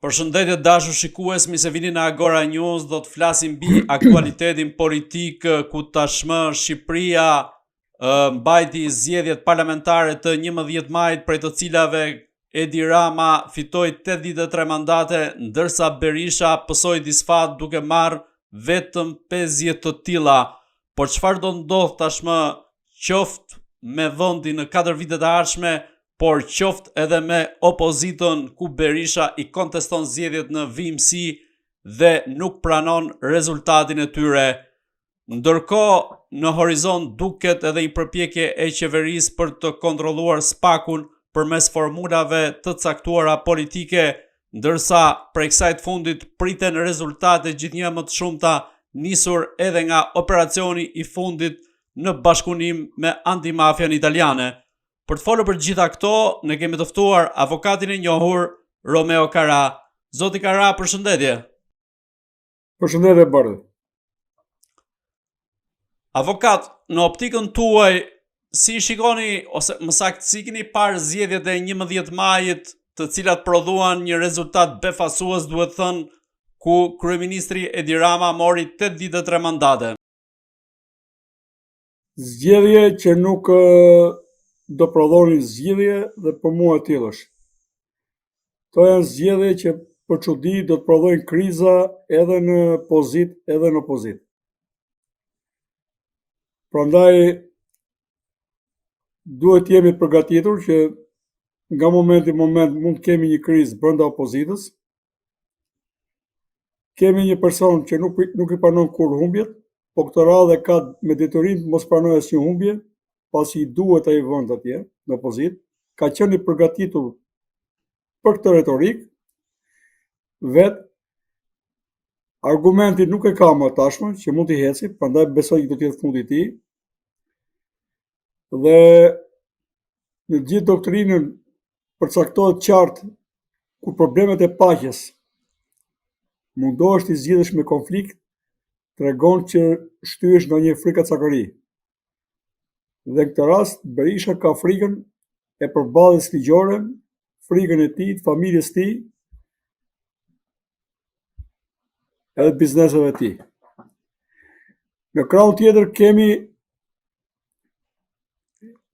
Përshëndetje dashur shikues, mi se vini në Agora News, do të flasim mbi aktualitetin politik ku tashmë Shqipëria mbajti zgjedhjet parlamentare të 11 majit, prej të cilave Edi Rama fitoi 83 mandate, ndërsa Berisha pësoi disfat duke marrë vetëm 50 të tilla. Por çfarë do ndodh tashmë, qoftë me vendin në 4 vitet e ardhshme, por qoftë edhe me opozitën ku Berisha i konteston zgjedhjet në vimësi dhe nuk pranon rezultatin e tyre. Ndërkohë, në horizont duket edhe një përpjekje e qeverisë për të kontrolluar spakun përmes formulave të caktuara politike, ndërsa prej kësaj të fundit priten rezultate gjithnjë më të shumta, nisur edhe nga operacioni i fundit në bashkëpunim me antimafian italiane. Për të folur për gjitha këto, ne kemi të ftuar avokatin e njohur Romeo Kara. Zoti Kara, përshëndetje. Përshëndetje Bardhi. Avokat, në optikën tuaj, si shikoni, ose më saktë, si keni parë zgjedhjet e 11 majit, të cilat prodhuan një rezultat befasues, duhet thënë, ku kryeministri Edi Rama mori 83 mandate. Zgjedhje që nuk do prodhonin zgjidhje dhe për mua e tillë është. To janë zgjedhje që për çudi do të prodhojnë kriza edhe në pozit edhe në opozit. Prandaj duhet jemi përgatitur që nga momenti në moment mund të kemi një krizë brenda opozitës. Kemi një person që nuk i pranon kur humbjet, po këtë radhë ka me detyrim të mos pranojë asnjë humbje, pasi i duhet ai vend atje në opozit, ka qenë i përgatitur për këtë retorik, vetë argumenti nuk e ka më tashmë, që mund t'i heci, prandaj besoj që do të jetë fundi i tij. Dhe në gjithë doktrinën përcaktohet qartë ku problemet e paqes mundohesh të zgjidhesh me konflikt, tregon që shtyesh në një frikacakëri. Dhe në këtë rast, Berisha ka frikën e përballjes ligjore, frikën e tij, të familjes tij, edhe bizneseve të tij. Në krahun tjetër kemi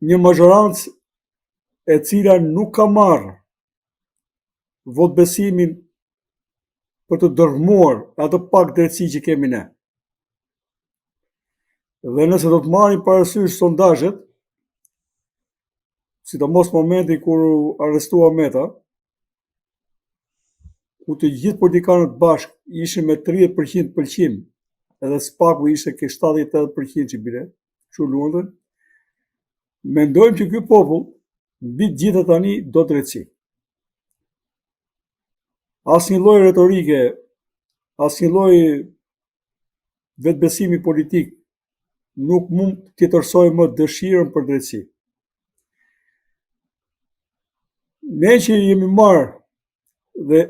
një mazhorancë e cila nuk ka marrë votbesimin për të dërmuar atë pak drejtësi që kemi ne. Dhe nëse do të marrim parasysh sondazhet, sidomos momenti kur u arrestua Meta, ku të gjithë politikanët bashkë ishin me 30% pëlqim, edhe spaku ishte ke 78% që bile, kështu luandën, mendojmë që ky popull mbi të gjitha tani do drejtësi. Asnjë lloj retorike, asnjë lloj vetbesimi politik nuk mund të tjetërsojë më dëshirën për drejtësi. Ne që jemi marrë dhe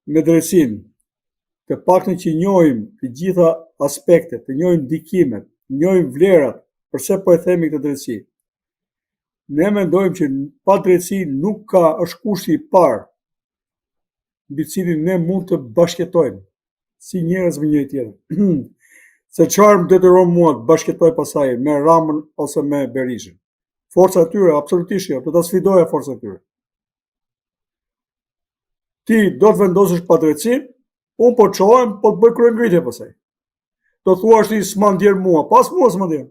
me drejtësinë, të paktën që njohim të gjitha aspektet, të njohim ndikimet, njohim vlerat, përse po e themi këtë drejtësi. Ne mendojmë që pa drejtësi nuk është kushti i parë mbi cilin ne mund të bashkëtojmë si njerëz me njëri tjetrin. Se çfarë më detyron mua të bashkëtoj pasaj me Ramën ose me Berishën? Forca e tyre, absolutisht jo, do ta sfidoja forcën e tyre. Ti do të vendosësh pa drejtësi, unë po çohem, po të bëj kryengritje pasaj. Do thuash ti s'ma ndjer mua, pas mua s'ma ndjer.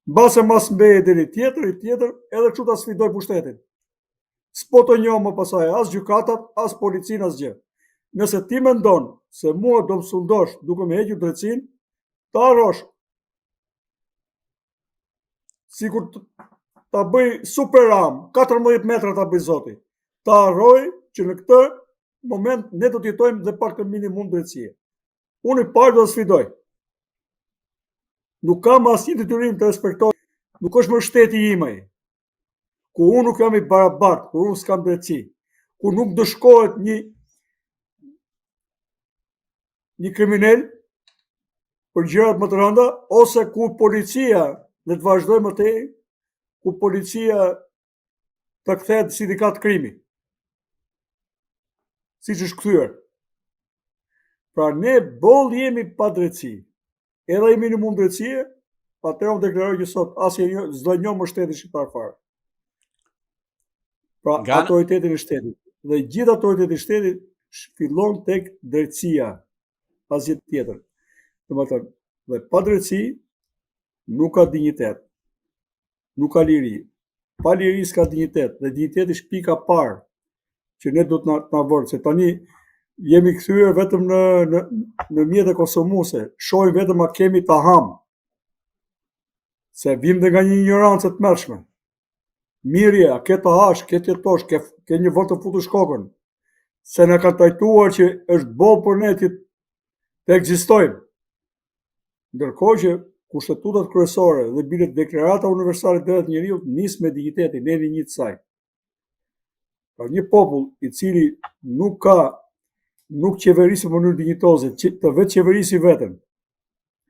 Mbase mas mbej deri tjetër, edhe kështu ta sfidoj pushtetin. S'po të njoh më pasaj as gjykatat, as policinë, as gjë. Nëse ti mendon se mua do më sundosh duke më hequr drejtësinë, ta harrosh. Sikur ta bëj Super Ram, 14 metra ta bëj Zoti. Ta harroj që në këtë moment ne do të jetojmë dhe pak të minimum drejtësie. Unë i parë do të sfidoj. Nuk kam asnjë detyrim të respektoj, nuk është më shteti im ai. Ku unë nuk jam i barabartë, ku unë s'kam drejtësi, ku nuk dëshkohet një kriminal për gjërat më të rënda, ose ku policia, dhe të vazhdoj më tej, ku policia të kthehet sindikat krimi. siç është kthyer. Pra ne boll jemi pa drejtësi. Edhe jemi në mundësie, atëherë unë deklaroj që sot asnjë s'do njoh më shtetin shqiptar fare. Pra autoritetin e shtetit. Dhe gjithë autoriteti i shtetit fillon tek drejtësia, asgjë tjetër. Domethënë, dhe pa drejtësi nuk ka dinjitet, nuk ka liri. Pa liri s'ka dinjitet, dhe dinjiteti është pika parë që ne do të na vërë, se tani jemi kthyer vetëm në mjete konsumuese, shohim vetëm a kemi ta ham, se vim dhe nga një ignorancë të mërshme. Mirje, a ke të hash, ke të jetosh, ke një vërë të futush kokën, se në ka trajtuar që është boll për ne të ekzistojmë. Ndërkohë që kushtetutat kryesore dhe bile deklarata universale të drejtave të njeriut nis me dignitetin, ne jemi një të saj. Pra një popull i cili nuk qeverisë në mënyrë dinjitoze, të vetë qeverisi veten,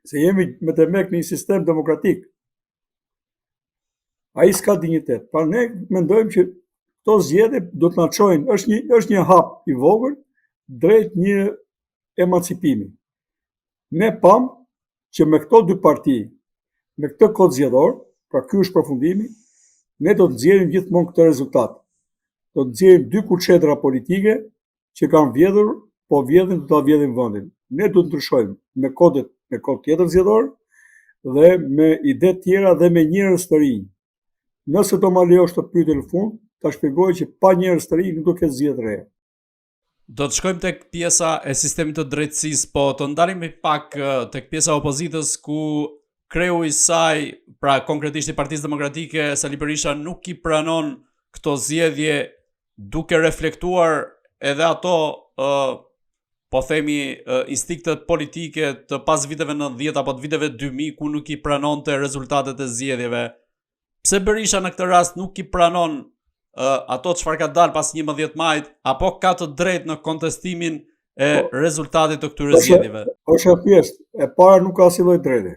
se jemi me të mek në një sistem demokratik, ai s'ka dinjitet. Pra ne mendojmë që këto zgjedhje do të na çojnë, është një hap i vogël drejt një emancipimi. Ne pam që me këto dy parti, me këtë kod zgjedhor, pra ky është përfundimi, ne do të nxjerrim gjithmonë këtë rezultat. Do të nxjerrim dy kuçetra politike që kanë vjedhur, po vjedhin do ta vjedhin vendin. Ne do të ndryshojmë me kod tjetër zgjedhor dhe me ide tjera dhe me njerëz të rinj. Nëse do ma lejosh të pyetje në fund, ta shpjegoj që pa njerëz të rinj nuk do ketë zgjedhje të reja. Do të shkojmë tek pjesa e sistemit të drejtësisë, po të ndalim pak tek pjesa e opozitës ku kreu i saj, pra konkretisht i Partisë Demokratike, Sali Berisha nuk i pranon këto zgjedhje, duke reflektuar edhe ato po themi instinktet politike të pas viteve 90 apo të viteve 2000 ku nuk i pranonte rezultatet e zgjedhjeve. Pse Berisha në këtë rast nuk i pranon ato çfarë ka dalë pas 11 majit, apo ka të drejtë në kontestimin e rezultatit të këtyre zgjedhjeve? Është thjesht, e para nuk ka asnjë lloj drejti.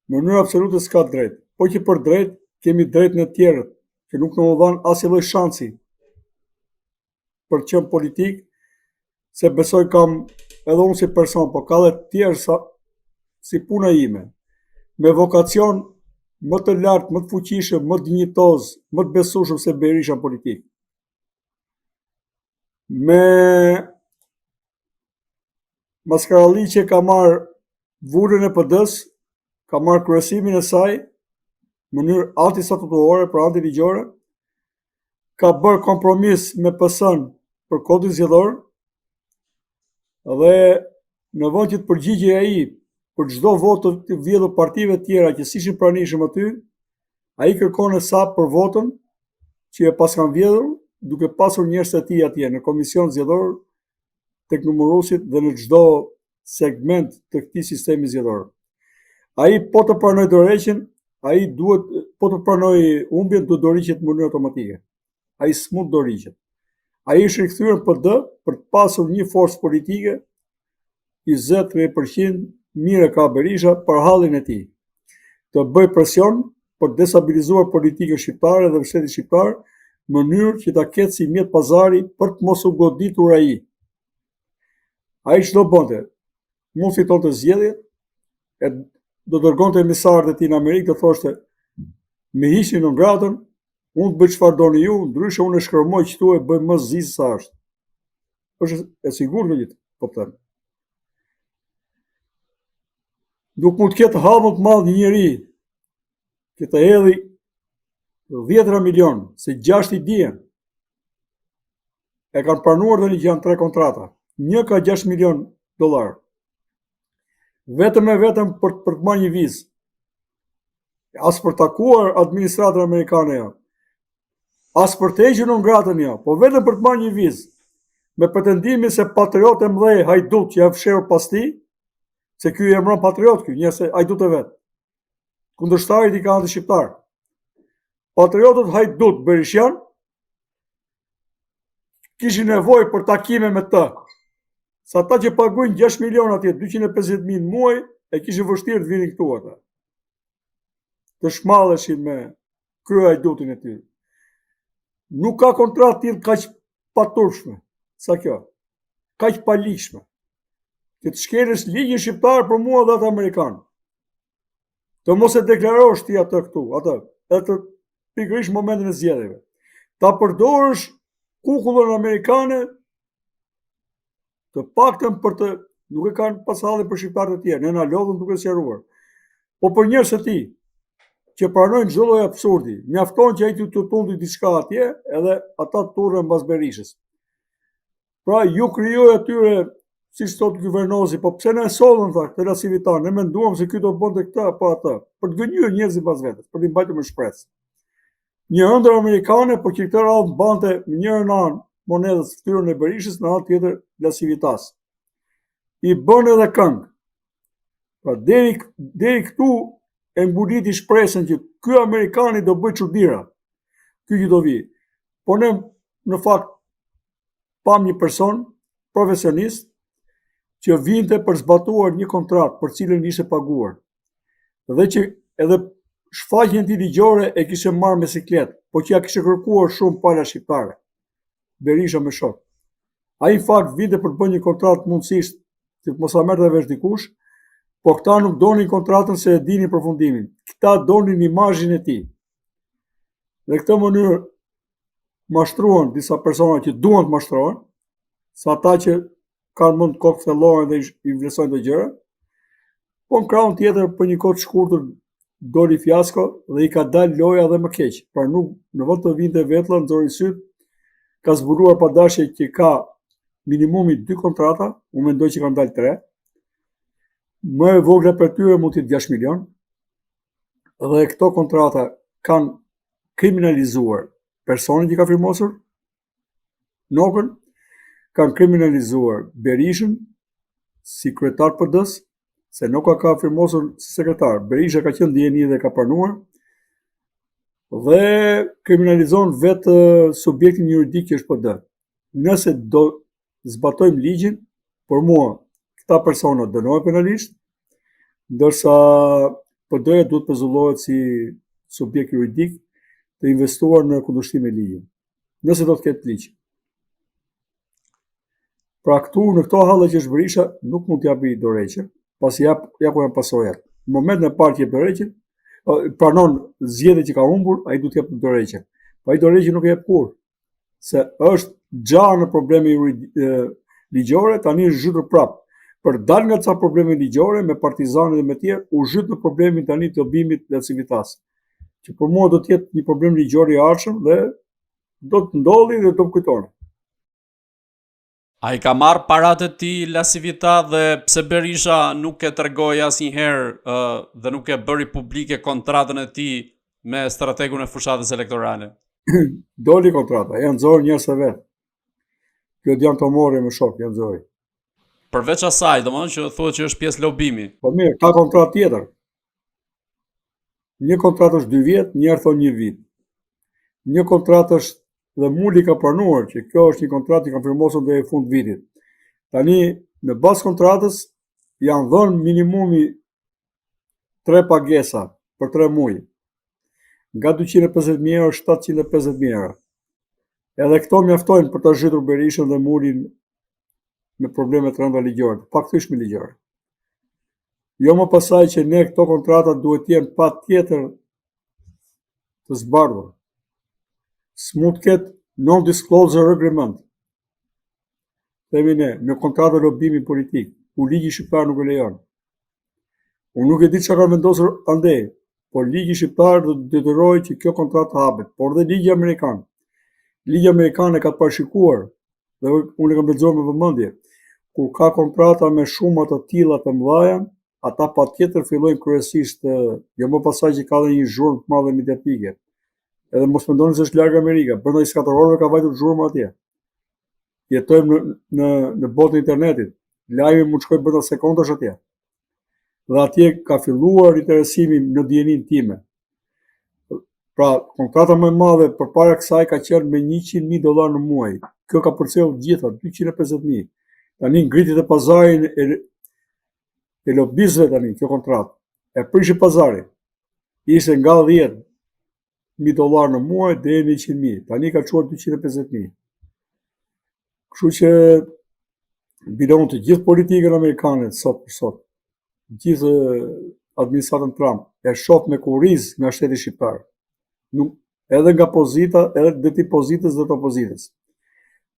Në mënyrë absolute s'ka drejt. Po që për drejt, kemi drejt në tjerët, që nuk në dhanë asnjë lloj shansi për të qenë politik, se besoj kam edhe unë si person, po ka dhe tjerë si puna ime, me vokacion më të lartë, më të fuqishëm, më dinjitoz, më të besueshëm se Berisha politik. Me maskaralli që ka marrë vullën e PD-s, ka marrë kryesimin e saj, në mënyrë antistatutorë, pra antiligjore, ka bërë kompromis me PS-n për kodin zgjedhor, dhe në vend që të përgjigjej ai për çdo votë të vjedhur partive tjera që s'ishin pranishëm aty, ai kërkon sa për votën që e pas kanë vjedhur, duke pasur njerëz të tij atje në komision zgjedhor tek numëruesit dhe në çdo segment të këtij sistemi zgjedhor. Ai po të pranoj dorëheqjen, ai duhet po të pranoj humbjen, do dorëhiqet në mënyrë automatike. Ai s'mund dorëhiqet. Ai është rikthyer në PD për të pasur një forcë politike 20-30% mire ka Berisha për hallin e tij. Të bëj presion për të destabilizuar politikën shqiptare dhe shtetin shqiptar në mënyrë që ta ketë si mjet pazari për të mos u goditur ai. Ai çdo bënte, mund fitonte zgjedhjet, do dërgonte emisarët e tij në Amerikë, do thoshte me hiqni në ngratën, unë të bëj çfarë doni ju, ndryshe unë e shkërmoj këtu e bëj më zgjidhje sa është. Është e sigurt në gjithë, po them. Nuk mund të ketë hall më të madh një njeri që të hedhë 10 milion, se 6 i dihen. E kanë pranuar dhe një që janë 3 kontrata. Një ka $6 milion. Vetëm e vetëm për të marrë një vizë. As për takuar administratën amerikane jo. As për të hequr në ngratën jo, po vetëm për të marrë një vizë. Me pretendimin se patriot e mëdhej hajdut që janë fshehur pas tij, se ky e emëron patriot ky, njëse hajdut e vet. Kundërshtarit i ka anti-shqiptar. Patriotët hajdut berishian kishin nevojë për takime me të. Sa ata që paguajnë 6 milion atje, 250.000 në muaj, e kishin vështirë të vinin këtu ata. Të shmalleshin me krye hajdutin e tyre. Nuk ka kontratë tillë kaq paturshme, sa kjo, kaq palikshme, që të shkelësh ligjin shqiptar për mua dhe atë amerikan. Të mos e deklarosh ti atë këtu, atë pikërisht momentin e zgjedhjeve. Ta përdorësh kukullën amerikane të paktën për të, nuk e kanë pas halli për shqiptarët e tjerë, ne na lodhën duke sqaruar. Po për njerëz të tij që pranojnë çdo lloj absurdi, mjafton që ai të tundi diçka atje, edhe ata turren mbas Berishës. Pra ju krijoi atyre, siç thot guvernozi, po pse na e sollën tha këtë lasivitar, ne menduam se ky do bënte këtë apo atë, për të gënjur njerëzit pas vetes, për t'i mbajtur me shpresë. Një ëndër amerikane, po që këtë radhë bante në njërën anë monedës fytyrën e Berishës, në anë tjetër lasivitas. I bën edhe këngë. Pra deri këtu e mbuliti shpresën që ky amerikani do bëj çuditëra. Ky që do vi. Po ne në fakt pam një person profesionist që vinte për zbatuar një kontratë për cilën ishte paguar. Dhe që edhe shfaqjen e tij ligjore e kishte marrë me siklet, po që ja kishte kërkuar shumë pala shqiptare. Berisha me shok. Ai në fakt vinte për të bërë një kontratë mundësisht që të mos a merrte vesh dikush, po këta nuk donin kontratën se e dinin përfundimin. Këta donin imazhin e tij. Në këtë mënyrë mashtruan disa persona që duan të mashtrohen, sa ata që kanë mund të kokë thellohen dhe i vlerësojnë të gjëra, po në krahun tjetër për një kohë të shkurtër doli fiasko dhe i ka dalë loja dhe më keq. Pra nuk në vend të vinte vetlla nxori syt, ka zbuluar pa dashje që ka minimumi 2 kontrata, unë mendoj që kanë dalë 3. Më e vogla për tyre mund të jetë 6 milion. Dhe këto kontrata kanë kriminalizuar personin që ka firmosur Nokën, kanë kriminalizuar Berishën si kryetar PD-s, se Noka ka firmosur si sekretar. Berisha ka qenë ndjeni dhe ka pranuar, dhe kriminalizon vetë subjektin juridik që është PD. Nëse do zbatojmë ligjin, për mua këta persona dënohen penalisht, ndërsa PD-ja duhet pezullohet si subjekt juridik të investuar në kundërshtim me ligjin. Nëse do të ketë ligj. Pra këtu në këto halle që është Berisha nuk mund t'japi dorëheqje, pasi ja ku janë pasojat. Në momentin e parë që jep dorëheqjen, pranon zgjedhjet që ka humbur, ai duhet t'jap dorëheqje. Po ai dorëheqje nuk e jep kurrë, se është gjanë në probleme ligjore, tani është zhytur prapë. Për dal nga ca probleme ligjore me partizanët dhe me tjerë, u zhyt në problemin tani të lobimit dhe civitas. Që për mua do të jetë një problem ligjor i ardhshëm dhe do të ndodhi dhe do të kujtohet. A i ka marrë paratë e tij Lasivita dhe pse Berisha nuk e tregoi asnjëherë dhe nuk e bëri publike kontratën e tij me strategun e fushatës elektorale? Doli kontrata, janë nxorë njerëz e vet. Kjo janë të morë me shok, janë nxorë. Përveç asaj, domethënë që thuhet që është pjesë lobimi. Po mirë, ka kontratë tjetër. Një kontratë është 2 vjet, njëherë thonë 1 vit. Një kontratë është dhe Muli ka pranuar që kjo është një kontratë që kanë firmosur deri në fund vitit. Tani në bazë kontratës janë dhënë minimumi 3 pagesa për 3 muaj. Nga 250.000 euro 750.000 euro. Edhe këto mjaftojnë për ta zhytur Berishën dhe Mulin me probleme të rënda ligjore, pakthyeshme ligjore. Jo më pasaj që ne këto kontrata duhet të jenë patjetër të zbardhur. S'mund të ketë non-disclosure agreement. Themi ne, në kontratë lobimi politik, ku ligji shqiptar nuk e lejon. Unë nuk e di çka ka vendosur andej, por ligji shqiptar do të detyrojë që kjo kontratë hapet, por dhe ligji amerikan. Ligji amerikan e ka parashikuar, dhe unë e kam lexuar me vëmendje, kur ka kontrata me shuma të tilla të mëdha, ata patjetër fillojnë kryesisht, jo më pasaj që ka dhe një zhurmë të madhe mediatike. Edhe mos mendoni se është larg Amerika, brenda 24 orëve ka vajtur zhurmë atje. Jetojmë në botën e internetit, lajmi mund të shkojë brenda sekondash atje. Dhe atje ka filluar interesimi në dijenin time. Pra, kontrata më e madhe përpara kësaj ka qenë me $100.000 në muaj. Kjo ka përcjellë gjitha 250.000. Tani ngritit e pazarin e lobizëve tani kjo kontratë. E prishi pazari. Ishte nga $10.000 në muaj deri në 100.000. Tani ka çuar 250.000. Kështu që bilon të gjithë politikën amerikane sot për sot, gjithë administratën Trump e shoh me kurriz nga shteti shqiptar. Edhe nga pozita, edhe dhe ti pozitës dhe të opozitës.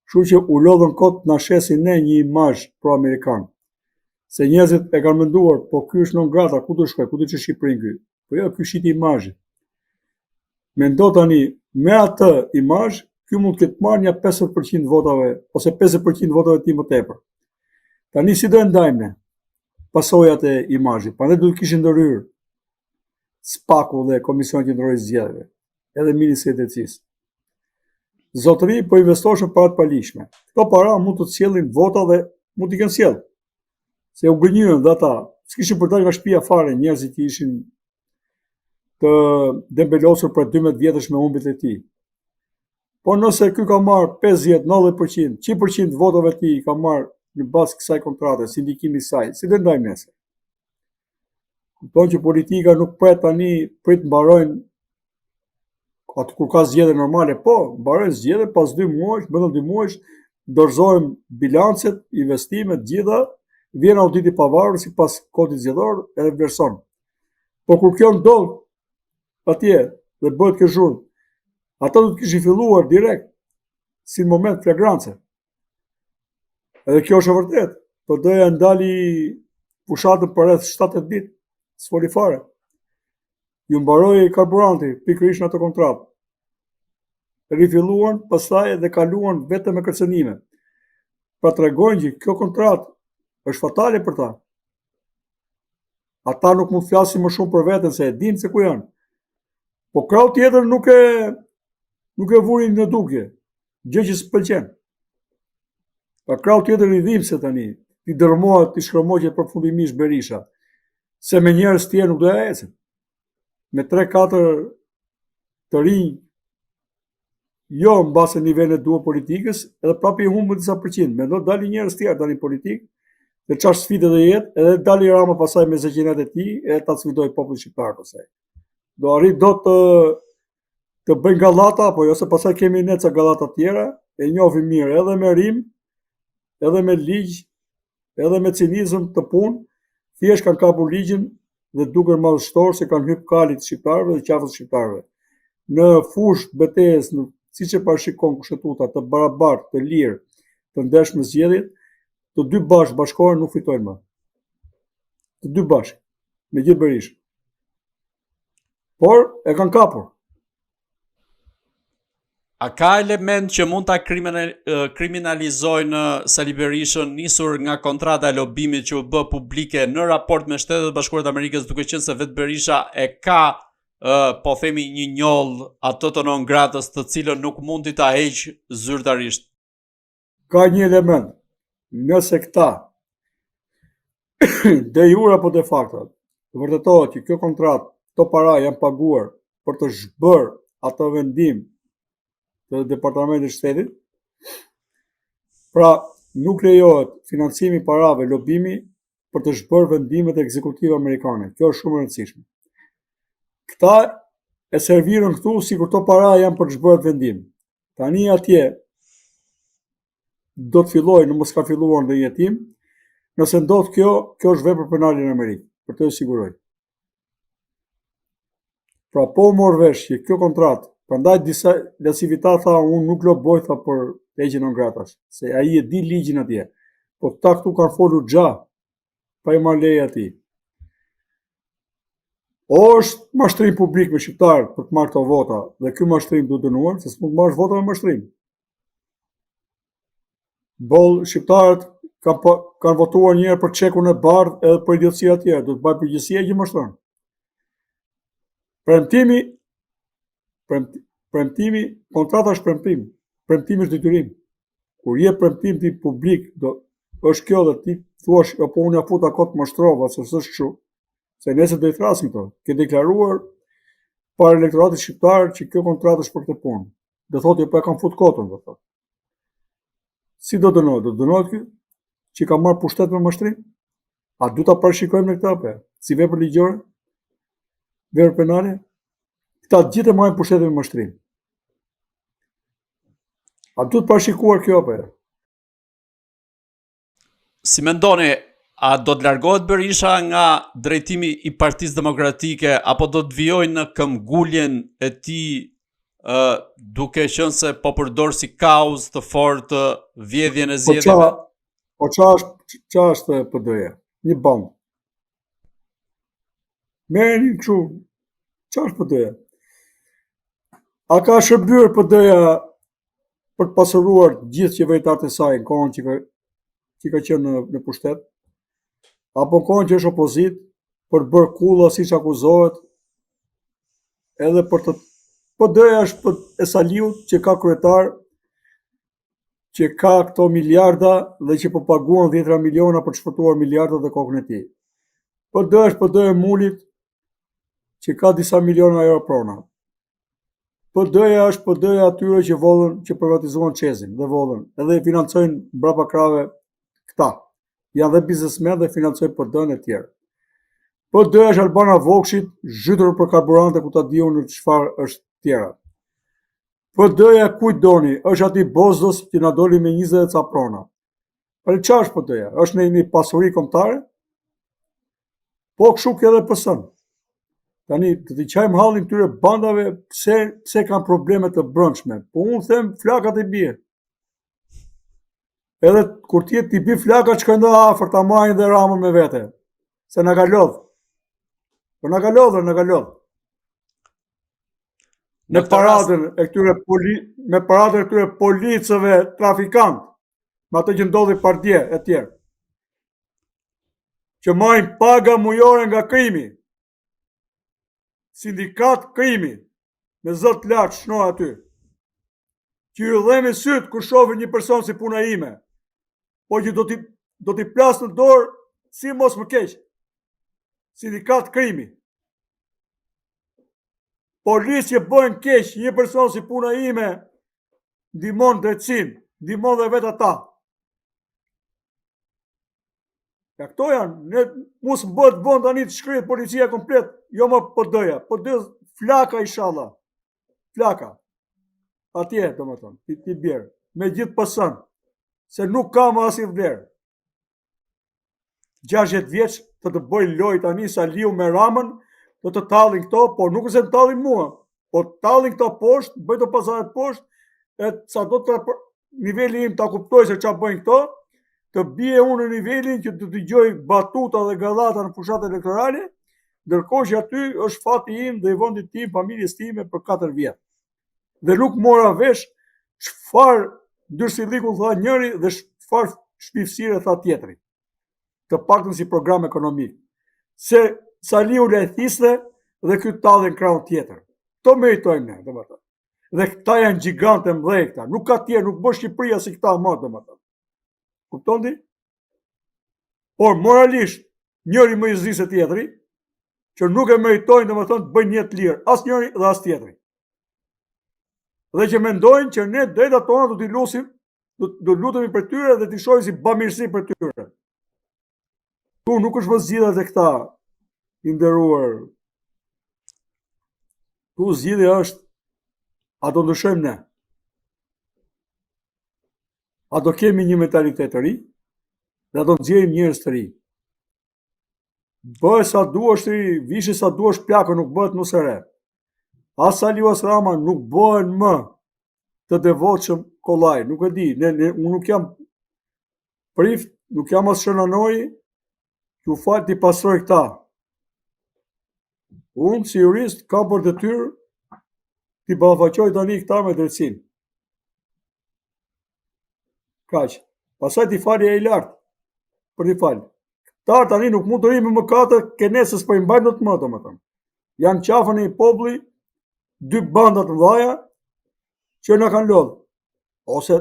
Kështu që u lodhën kot na shesin ne një imazh pro-amerikan. Se njerëzit e kanë menduar, po ky është non grata, ku do shkoj, ku do të Shqipërinë ky? Po jo, ky shiti imazhi. Mendo tani, me atë imazh, ky mund të ketë marrë një 50% votave, ose 50% votave ti më tepër. Tani si do e ndajmë ne pasojat e imazhit? Prandaj do të kishin ndërhyrë SPAK-u dhe Komisioni Qendror i Zgjedhjeve, edhe Ministri i Drejtësisë. Zotëri po investoshën para të palishme. Këto para mund të sjellin vota dhe mund t'i kenë sjellë. Se u gënjyen dhe ata, s'kishin për dalë nga shtëpia fare, njerëzit që ishin të dembelosur për 12 vjetësh me humbjet e tij. Po nëse ky ka marrë 50, 90%, 100% votave të tij ka marrë në bazë kësaj kontrate, si ndikimi i saj, si do ndajmë nesër? Kupton që politika nuk pret tani, prit mbarojnë atë kur ka zgjedhje normale, po, mbarojnë zgjedhje pas 2 muajsh, brenda 2 muajsh, dorëzohen bilancet, investimet, gjitha, vjen auditi pavarur sipas kodit zgjedhor edhe vlerëson. Po kur kjo ndodh atje dhe bëhet kjo zhurmë, ata do të kishin filluar direkt si në moment flagrance. Edhe kjo është e vërtet, po doja ndali fushatën për rreth 7-8 ditë, s'foli fare. Ju mbaroi karburanti, pikërisht në atë kontratë. Rifilluan, pastaj dhe kaluan vetëm me kërcënime. Pra tregojnë që kjo kontratë është fatale për ta. Ata nuk mund të flasin më shumë për veten se e dinë se ku janë. Po krau tjetër nuk e vurin në dukje, gjë që s'pëlqen. Pa krau tjetër i dhimbse tani, i dërmohet, i shkërmoqet përfundimisht Berisha, se me njerëz tjerë nuk do ja ecën. Me 3-4 të rinj, jo mbase nivelet duhet politikës, edhe prapë i humbën disa përqind. Mendo dalin njerëz tjerë tani politikë, dhe çfarë sfidë do jetë, edhe dali Rama pasaj me zëqinat e tij, edhe ta sfidoj popullin shqiptar pasaj. Do arrit do të bëjnë gallata, apo jo, se pasaj kemi ne ca gallata tjera, e njohim mirë edhe me rim, edhe me ligj, edhe me cinizëm të punë, thjesht kanë kapur ligjin dhe duken madhështor se kanë hyrë kalit shqiptarëve dhe qafës shqiptarëve. Në fushë betejës, siç e parashikon kushtetuta, të barabartë, të lirë, të ndershme zgjedhjet, të dy bashkohen nuk fitojnë më. Të dy bashkë, me gjithë Berishë. Por e kanë kapur. A ka element që mund ta kriminalizojnë Sali Berishën nisur nga kontrata e lobimit që u bë publike në raport me Shtetet e Bashkuara të Amerikës, duke qenë se vetë Berisha e ka, po themi, një njoll ato të non gratës të cilën nuk mundi ta heq zyrtarisht? Ka një element. Nëse këta de jure apo de facto vërtetohet që kjo kontratë, këto para janë paguar për të zhbër ato vendim të Departamentit Shtetit, pra nuk lejohet financimi parave, lobimi për të zhbër vendimet ekzekutive amerikane. Kjo është shumë e rëndësishme. Këta e servirën këtu si kur këto para janë për të zhbër vendim. Tani atje do të filloj, në mos ka filluar në jetim, nëse ndodh kjo është vepër penale në Amerikë, për të siguroj. Pra po mor vesh që kjo kontratë, prandaj disa lasivita tha unë nuk loboj tha për legjin non gratash, se ai e di ligjin atje. Po ta këtu kanë folur xha, pa i marrë leje atij. O është mashtrim publik me shqiptarët për të marrë këto vota, dhe ky mashtrim duhet dënuar, se s'mund të marrësh vota me mashtrim. Boll shqiptarët kanë votuar njëherë për çekun e bardhë edhe për idiotësia tjera, do të bëjë përgjegjësia që mashtron. Premtimi, kontrata është premtim. Premtimi është detyrim. Kur je premtim ti publik, është kjo dhe ti thuash, po unë ja futa kot mashtrova, se s'është kështu. Se nesër do i thrasim këto. Ke deklaruar para elektoratit shqiptar që kjo kontratë është për këtë punë. Do thotë jo, po e kam fut kotën, do thotë. Si do dënohet? Do dënohet ky që ka marrë pushtet me mashtrim? A du ta parashikojmë në këtë apo? Si vepër ligjore? Vepër penale? Këta gjithë e marrin pushtetin me mashtrim. A du të parashikuar kjo apo? si mendoni, a do të largohet Berisha nga drejtimi i Partisë Demokratike apo do të vijojë në këmbguljen e tij duke qenë se po përdor si kauzë të fortë vjedhjen e zgjedhjeve? Po qa është PD-ja? Një bandë. Merrni kështu, qa është PD-ja? A ka shërbyer PD-ja për të pasuruar gjithë qeveritarët e saj në kohën që ka qenë në pushtet? Apo në kohën që është opozit, për të bërë kulla siç akuzohet, edhe për të PD-ja është e Saliut që ka kryetar, që ka këto miliarda dhe që po paguan 10 miliona për të shpërtuar miliardat dhe kokën e tij. PD është PD e Mulit, që ka disa miliona euro prona. PD-ja është PD-ja atyre që vollën, që privatizuan Çezin dhe vollën, edhe financojnë mbrapa krave këta. Janë dhe biznesmen dhe financojnë PD-n e tjerë. PD është Albana Vokshit, zhytur për karburante ku ta diun në çfarë është tjera. PD-ja kujt doni, është ati bozdos që na doli me 20 ca prona. Për çfarë është PD-ja? Është në një pasuri kombëtare? Po kështu që edhe PS-n. Tani të t'i qajmë hallin këtyre bandave pse kanë probleme të brendshme. Po unë them flakat i bie. Edhe kur t'i bi flakat shkojnë dhe afër ta marrin dhe Ramën me vete. Se na ka lodh. Po na ka lodh. Me paradën e këtyre policëve trafikant, me ato që ndodhi Pardje e tjerë. Që marrin paga mujore nga krimi. Sindikat krimi, me zot lartë shnoj aty. Që ju dhemi sytë kur shohin një person si puna ime, po që do t'i plas në dorë si mos më keq. Sindikat krimi. Policë që bëjnë keq një person si puna ime, ndihmon drejtsin, ndihmon dhe vetë ata. Ja këto janë, mos më bëhet vend tani të shkrihet policia komplet, jo më PD-ja, PD flaka inshallah. Flaka. Atje, domethënë, ti bjerë, me gjithë PS-n, se nuk ka më asnjë vlerë. 60 vjeç të bëj lojë tani Saliu me Ramën, do të tallin këto, por nuk se të tallin mua, po tallin këto poshtë, bëj të pazaret poshtë, e sa do të niveli im ta kuptoj se çfarë bëjnë këto, të bie unë në nivelin që të dëgjoj batuta dhe gallata në fushat elektorale, ndërkohë që aty është fati im dhe i vendit tim, familjes time për 4 vjet. Dhe nuk mora vesh çfarë ndyrsilliku tha njëri dhe çfarë shpifësire tha tjetri. Të paktën si program ekonomik. Se Saliu lehtisë dhe ky tallën krahun tjetër. To meritojmë ne, domethënë. Dhe këta janë gjigante mëdhej këta. Nuk ka tjerë, nuk bën Shqipëria si këta më, domethënë. Kupton ti? Por moralisht, njëri më i zi se tjetri, që nuk e meritojnë domethënë të bëjnë jetë lirë, as njëri dhe as tjetri. Dhe që mendojnë që ne drejtat tona do t'i lusim, do lutemi për tyre dhe t'i shohim si bamirësi për tyre. Tu nuk është zgjidhja te këta i nderuar. Tu zgjidhja është a do ndryshojmë ne? A do kemi një mentalitet të ri dhe a do nxjerrim njerëz të ri. Bëhe sa duash të ri, vishi sa duash plakë, nuk bëhet më së re. As Saliu as Rama nuk bëhen më të devotshëm kollaj, nuk e di, unë nuk jam prift, nuk jam as shënanoj, që u fal t'i pastroj këta. Unë si jurist kam për detyrë t'i ballafaqoj tani këta me drejtësinë. Kaq. Pastaj t'i fali e i lartë. Për t'i falë. Këta tani nuk mund të rrimë mëkate kenesës për i mbajnë do të më, domethënë. Janë qafën e i populli, 2 bandat mëdhaja që na kanë lodhë. Ose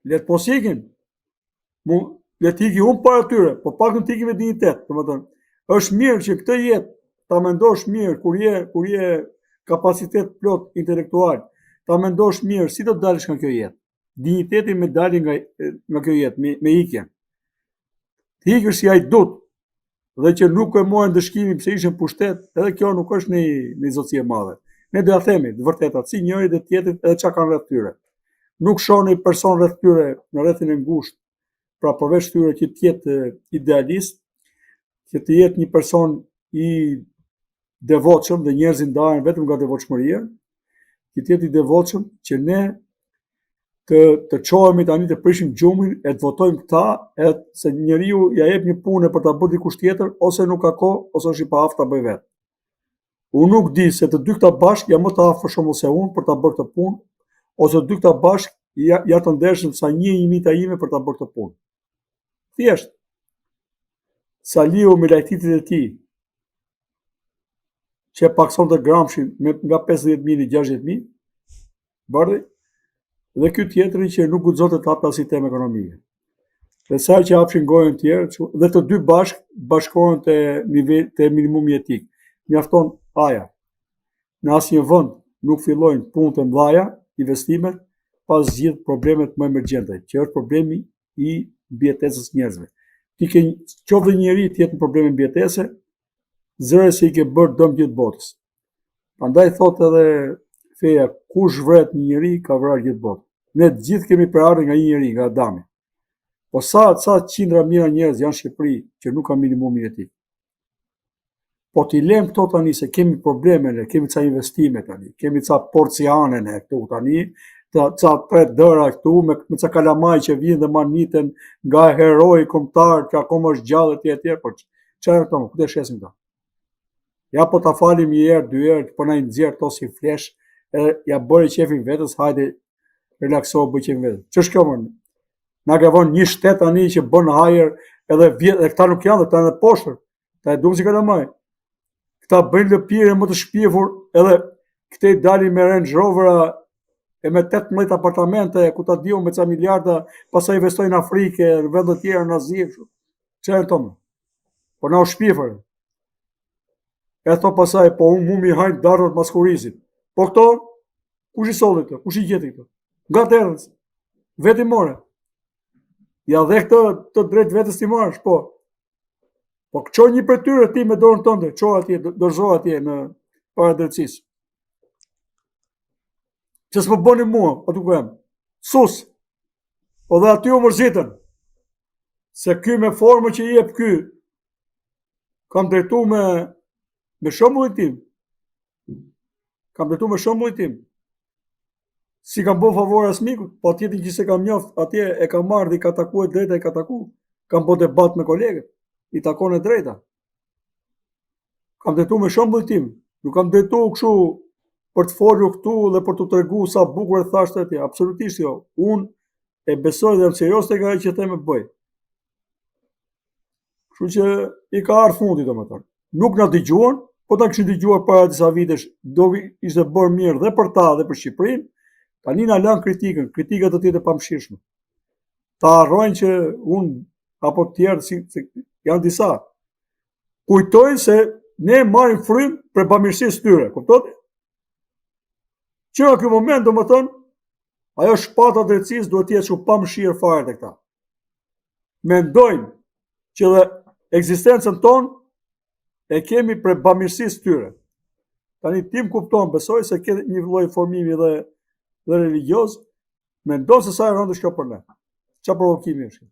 le të mos ikin. Le të iki unë para tyre, po paktën të iki me dignitet, domethënë. Është mirë që këtë jetë ta mendosh mirë kur je kapacitet plot intelektual, ta mendosh mirë si do të dalësh nga kjo jetë. Digniteti me dalin nga kjo jetë, me ikjen. Të ikësh si hajdut, dhe që nuk e morën dëshkimin pse ishin pushtet, edhe kjo nuk është një zotësi e madhe. Ne do ja themi të vërtetat si njëri dhe tjetrit edhe çka kanë rreth tyre. Nuk shoh një person rreth tyre në rrethin e ngushtë pra përveç tyre që të jetë idealist, që të jetë një person i devotshëm dhe njerëzit ndahen vetëm nga devotshmëria, që të jetë i devotshëm që ne të çohemi tani të prishim gjumin e të votojmë këta, se njeriu ja jep një punë për ta bërë dikush tjetër, ose nuk ka kohë, ose është i paaftë ta bëj vetë. Unë nuk di se të dy këta bashkë janë më të aftë për shembull se unë për ta bërë këtë punë, ose të dy këta bashkë janë të ndershëm sa një imita ime për ta bërë këtë punë. Thjesht. Saliu me lajtitit e tij, që pakson të Gramshin nga 50.000 në 60.000, bardhi, dhe ky tjetri që nuk guxonte të hapte asnjë temë ekonomike. Dhe sa që hapshin gojën tjerë, dhe të dy bashkohen te minimumi etik. Mjafton haja. Në asnjë vend nuk fillojnë punë të mëdha, investimet, pas zgjidh problemet më emergjente, që është problemi i mbijetesës njerëzve. Ti ke qoftë njëri të jetë në probleme mbijetese, zëre se i ke bërë dëm gjithë botës. Prandaj thotë edhe feja, kush vret një njeri ka vrarë gjithë botën. Ne të gjithë kemi përardhur nga një njeri, nga Adami. Po sa qindra mijëra njerëz janë në Shqipëri që nuk kanë minimumin etik. Po t'i lëm këto tani se kemi probleme, ne kemi ca investime tani, kemi ca porciane ne këtu tani, ca 3 dëra këtu me ca kalamaj që vijnë dhe maniten nga heroi kombëtar që akoma është gjallë etj. Po çfarë këto, ku të shesim këta? Ja po ta falim një herë, 2 herë, po na i nxjerr këto si flesh, edhe ja bëri qefin vetes, hajde relaksohu, bëj qefin vetes. Ç'është kjo më? Na ka vënë një shtet tani që bën hajër, edhe këta nuk janë, këta janë poshtë. Ta e duam si kalamaj. Këta bëjnë lëpirë më të shpjefur, edhe këtej dalin me Range Rovera e me 18 apartamente, ku ta diu me ca miliarda, pastaj investojnë në Afrikë, në vende të tjera, në Azi. Çfarë tonë? Po na u shpjefër. E thot pasaj, po unë mu mi hajnë darët maskurisit. Po këto, kush i solli këto? Kush i gjeti këto? Nga terës. Veti more. Ja dhe këtë të drejt vetës ti marrësh, po. Po këqo një për tyre ti me dorën tënde, dorëzoh atje në para drejtësisë. Që s'po bëni mua, aty ku jam. Sus. Po dhe aty u mërzitën. Se ky me formën që i jep ky, kam drejtu me shembullin tim. Kam drejtu me shembullin tim. Si kam bën favor as mikut, po tjetrin që se kam njoft, atje e kam marrë dhe i ka taku e drejta, i ka taku. Kam bën debat me kolegët, i takon e drejta. Kam drejtu me shembullin tim. Nuk kam drejtu kështu për të folur këtu dhe për të tregu sa bukur e thashtë atje. Absolutisht jo. Unë e besoj dhe jam serioz tek ajo që them e bëj. Kështu që i ka ardhur fundi domethënë. Nuk na dëgjuan, po ta kishin dëgjuar para disa vitesh, do ishte bërë mirë dhe për ta dhe për Shqipërinë. Tani na lan kritikën, kritika do të jetë e pamshirshme. Ta harrojnë që unë apo të tjerë janë disa. Kujtojnë se ne marrim frym për bamirësisë tyre, kuptot? Që në ky moment domethënë ajo shpata drejtësisë duhet të jetë shumë pamshirë fare tek ta. Mendojnë që dhe ekzistencën tonë e kemi për bamirësisë tyre. Tani tim kupton, besoj se ke një lloj formimi dhe religioz, mendon se sa e rëndë kjo për ne. Çfarë provokimi është?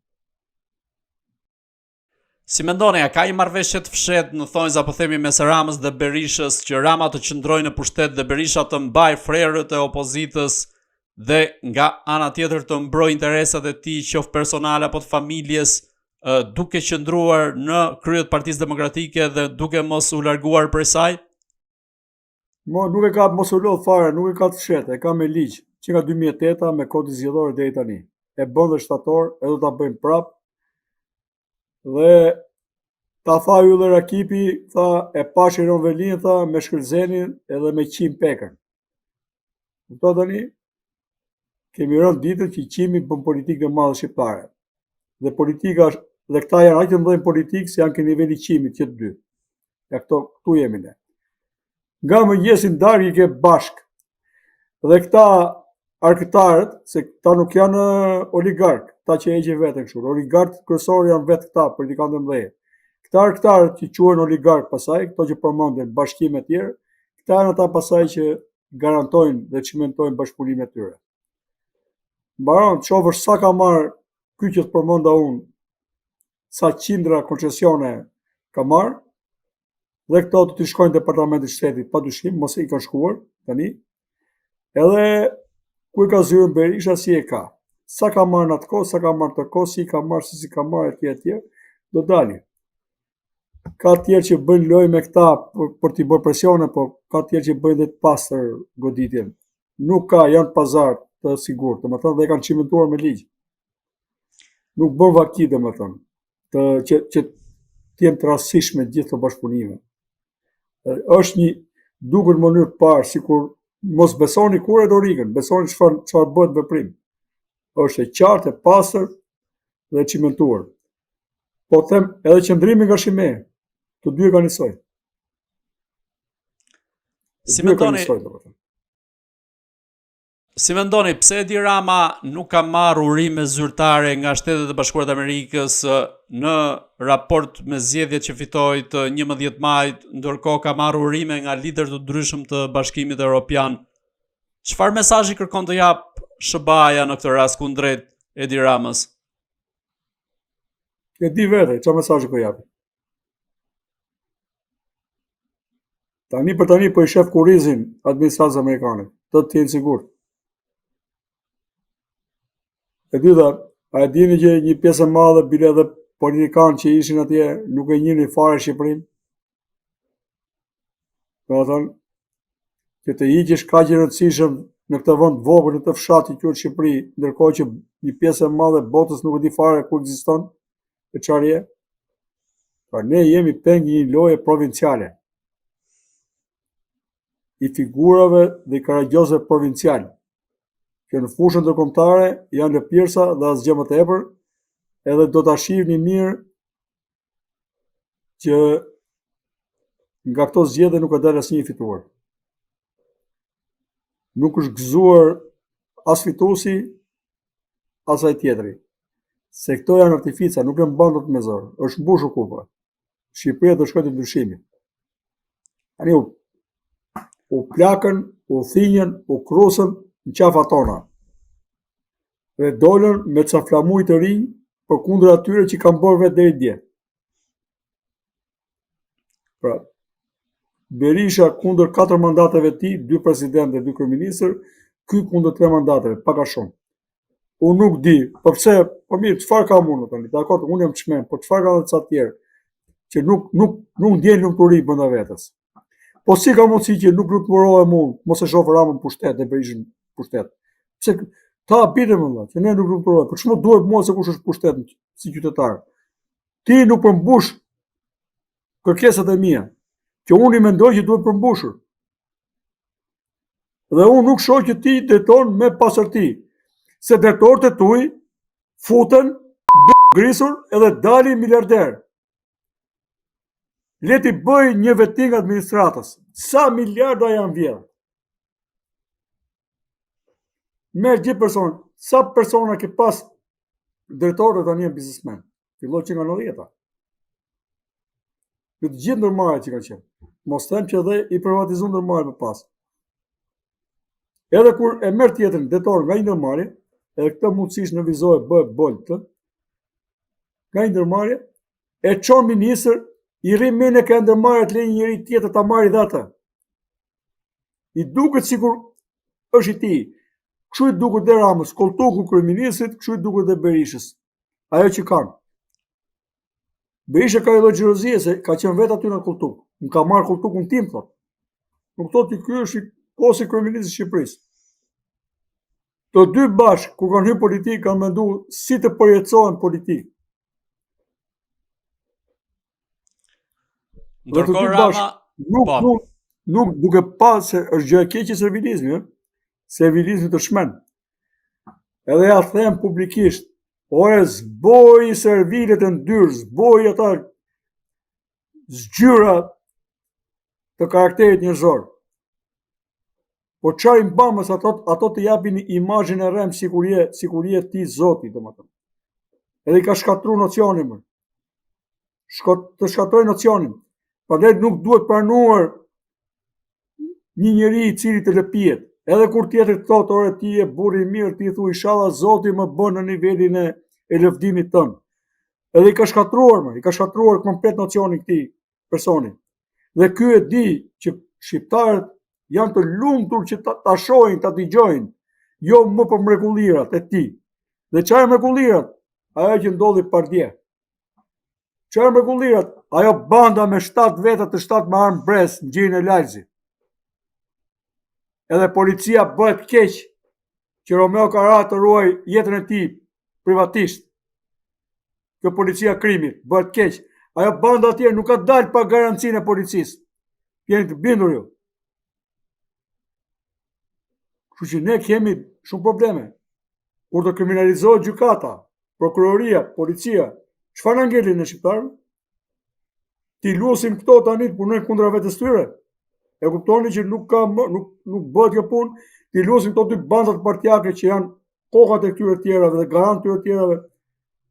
Si mendoni, a ka një marrëveshje të fshehtë në thonjza apo themi mes Ramës dhe Berishës, që Rama të qëndrojë në pushtet dhe Berisha të mbajë frerët e opozitës dhe nga ana tjetër të mbrojë interesat e tij, qoftë personale apo të familjes, duke qëndruar në krye të Partisë Demokratike dhe duke mos u larguar prej saj? Nuk e ka mos u lodh fare, nuk e ka të fshehtë, e ka me ligj, që nga 2008 me kodin zgjedhor deri tani. E bën dhe shtator, e do ta bëjmë prap. Dhe ta tha Ylli Rakipi, tha e pashi Ronvelin, tha me Shkërzenin edhe me Qim Pekën. Kupto tani? Kemi rënë ditën që Qimi bën politikë të madhe shqiptare. Dhe politika dhe këta janë aq të mëdhenj politikë se janë ke niveli Qimit që të dy. Ja këtu jemi ne. Nga mëngjesin darkë i ke bashk. Dhe këta arkëtarët, se këta nuk janë oligark, këta që heqin veten kështu. Oligarkët kryesorë janë vetë këta, politikanë të mëdhenj. Këta arkëtarët që quhen oligark pasaj, këto që përmenden bashkime të tjerë, këta janë ata pasaj që garantojnë dhe çmentojnë bashkëpunimin e tyre. Mbaron, çofër sa ka marr ky që të përmenda unë, sa qindra koncesione ka marrë, dhe këto të të shkojnë departamentit shtetit, pa dyshim, mos i kanë shkuar, tani, edhe ku i ka zyrën Berisha, si e ka. Sa ka marrë në atë kohë, sa ka marrë të kohë, si ka marrë, si ka marrë, etj, do dali. Ka tjerë që bëjnë lojë me këta për t'i bërë presione, po ka tjerë që bëjnë dhe të pastër goditjen. Nuk ka, janë pazar të sigurt, domethënë dhe kanë çimentuar me ligj. Nuk bën vaki, domethënë, që të jenë të rastësishme gjithë të bashkëpunime. Është një duket në mënyrë të parë, sikur mos besoni kur e do rikën, besoni çfarë bëhet veprim. Është e qartë, e pastër dhe e çimentuar. Po them edhe qëndrimi nga Shime, të dy e kanë njësoj. Si mendoni, pse Edi Rama nuk ka marrë urime zyrtare nga Shtetet e Bashkuara të Amerikës në raport me zgjedhjet që fitoi të 11 majit, ndërkohë ka marrë urime nga lider të ndryshëm të Bashkimit Evropian? Çfarë mesazhi kërkon të jap SBA-ja në këtë rast kundrejt Edi Ramës? E di vete, çfarë mesazhi po japi. Tani për tani po i shef kurrizin administratës amerikane, të jenë sigurt. E dyta, a e dini që një pjesë e madhe bile edhe politikanë që ishin atje nuk e njihnin fare Shqipërinë? Domethënë, që të hiqesh kaq i rëndësishëm në këtë vend vogël, në këtë fshat i quhet Shqipëri, ndërkohë që një pjesë e madhe e botës nuk e di fare ku ekziston e çfarë je. Pra ne jemi peng një loje provinciale, i figurave dhe karagjozëve provincial, që në fushën ndërkombëtare janë lëpirësa dhe asgjë më tepër, edhe do ta shihni mirë që nga këto zgjedhje nuk ka dalë asnjë fituar. Nuk është gëzuar as fituesi, as ai tjetri. Se këto janë artifica, nuk e mban dot me zor. Është mbushur kupa. Shqipëria do shkojë te ndryshimi. Tani u plakën, u thinjën, u krusën në qafa tona. Dhe dolën me ca flamuj të rinj për kundër atyre që kanë bërë vetë deri dje. Pra, Berisha kundër 4 mandateve ti, 2 president dhe 2 kryeministër, ky kundër 3 mandateve, pak a shumë. Unë nuk di, po pse, po mirë, çfarë kam unë tani? Dakor, unë jam çmend, po çfarë ka edhe ca të tjerë që nuk ndjen lumturi brenda vetes. Po si ka mundësi që nuk lumturohem unë, mos e shoh Ramën pushtet dhe Berishën pushtet. Pse ta bitem valla, që ne nuk lumturohem. Për çfarë duhet mua se kush është pushtet si qytetar? Ti nuk përmbush kërkesat e mia, që unë i mendoj që duhet përmbushur. Dhe unë nuk shoh që ti drejton me pasërti, se drejtorët e tuaj futen, grisur edhe dalin miliarder. Leti bëj një veting administratës. Sa miliarda janë vjedhur? Merë gjithë personë. Sa persona ke pas drejtorët tani janë biznesmen? Filloj që nga 90-ta. Në të gjithë ndërmarrjet që kanë qenë. Mos them që edhe i privatizuan ndërmarrjet më pas. Edhe kur e merr tjetrin drejtor nga një ndërmarrje, edhe këtë mundësisht në vizohet bëhet bolt, nga një ndërmarrje, e çon ministër, i rrimin e ka ndërmarrje të lejë njëri tjetër ta marrë dhe atë. I duket sikur është i tij. Kështu i duket dhe Ramës, koltuku kryeministrit, kështu i duket dhe Berishës. Ajo që kanë. Berisha ka edhe xhelozie se ka qenë vetë aty në koltuk. Nuk ka marrë koltukun tim, thot. Nuk thot që ky është posi kryeministit i Shqipërisë. Të dy bashkë, kur kanë hyrë politikë, kanë menduar si të përjetësohen politikë. Ndërkohë Rama nuk duke pa se është gjë e keqe servilizmi, servilizmi të shmen. Edhe ja them publikisht, ore zboj servilet e ndyrë, zboj ata zgjyra të karakterit njerëzor. Po çfarë i mbamës ato të japin imazhin e rrem sikur je ti Zoti, domethënë. Edhe i ka shkatruar nocionin më. Të shkatroj nocionin. Prandaj nuk duhet pranuar një njeri i cili të lëpihet. Edhe kur tjetri thotë, ore ti je burr i mirë, ti thuaj inshallah Zoti më bën në nivelin e e lëvdimit tënë. Edhe i ka shkatruar komplet nocionin këtij personi. Dhe ky e di që shqiptarët janë të lumtur që ta shohin, ta dëgjojnë, jo më për mrekullirat e tij. Dhe çfarë mrekullirat? Ajo që ndodhi pardje. Çfarë mrekullirat? Ajo banda me 7 veta të 7 me armë brez në gjirin e Lalzit. Edhe policia bëhet keq që Romeo Kara të ruaj jetën e tij privatisht. Kjo policia krimit bëhet keq. Ajo banda atje nuk ka dalë pa garancinë e policisë. Jeni të bindur ju. Kështu që ne kemi shumë probleme. Kur të kriminalizohet gjykata, prokuroria, policia, çfarë na ngelin në shqiptarëve? Ti luasim këto tani të punojnë kundra vetes tyre. E kuptoni që nuk bëhet kjo punë, ti luasim këto dy bandat partijake që janë kokat e këtyre tjerave dhe garant këtyre tjerave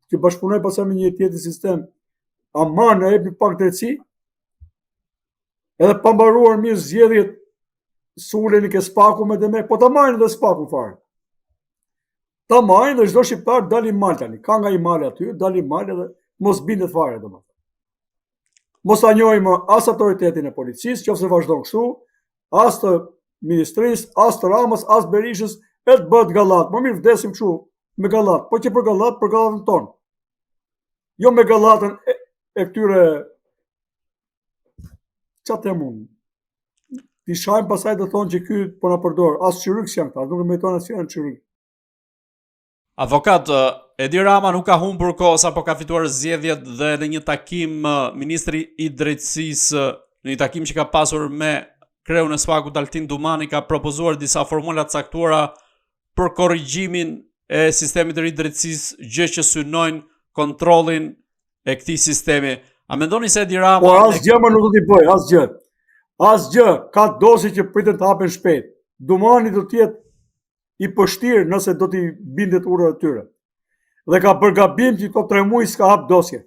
që bashkëpunojnë pastaj me një tjetër sistem. Aman na jepni pak drejtësi. Edhe pa mbaruar mirë zgjedhjet, suleni ke spaku me dhe me, po ta marrin dhe spaku fare. Ta marrin dhe çdo shqiptar dali mal tani. Ka nga i mal aty, dali mal dhe mos bindet fare domethënë. Mos ta njohim as autoritetin e policisë, qofse vazhdon kështu, as të ministrisë, as të Ramës, as Berishës, e të bëhet gallat. Më mirë vdesim kështu me gallat, po që për gallatën tonë. Jo me gallatën e këtyre çfarë them unë. Ti shajm pasaj të thonë që ky po na përdor, as çyryk janë këta, nuk e meriton as janë çyryk. Avokat, Edi Rama nuk ka humbur kohë sa po ka fituar zgjedhjet dhe në një takim ministri i drejtësisë, në një takim që ka pasur me kreun e SPAK-ut Altin Dumani, ka propozuar disa formula të caktuara për korrigjimin e sistemit të ri drejtësisë, gjë që synojnë kontrollin e këtij sistemi. A mendoni se Edi Rama... Po asgjë më nuk do t'i bëj, asgjë. Asgjë, ka dosi që pritën të hapen shpejt. Dumani do t'jetë i pështirë nëse do t'i bindet urët e tyre. Dhe ka bërë gabim që këto 3 muaj s'ka hap dosje.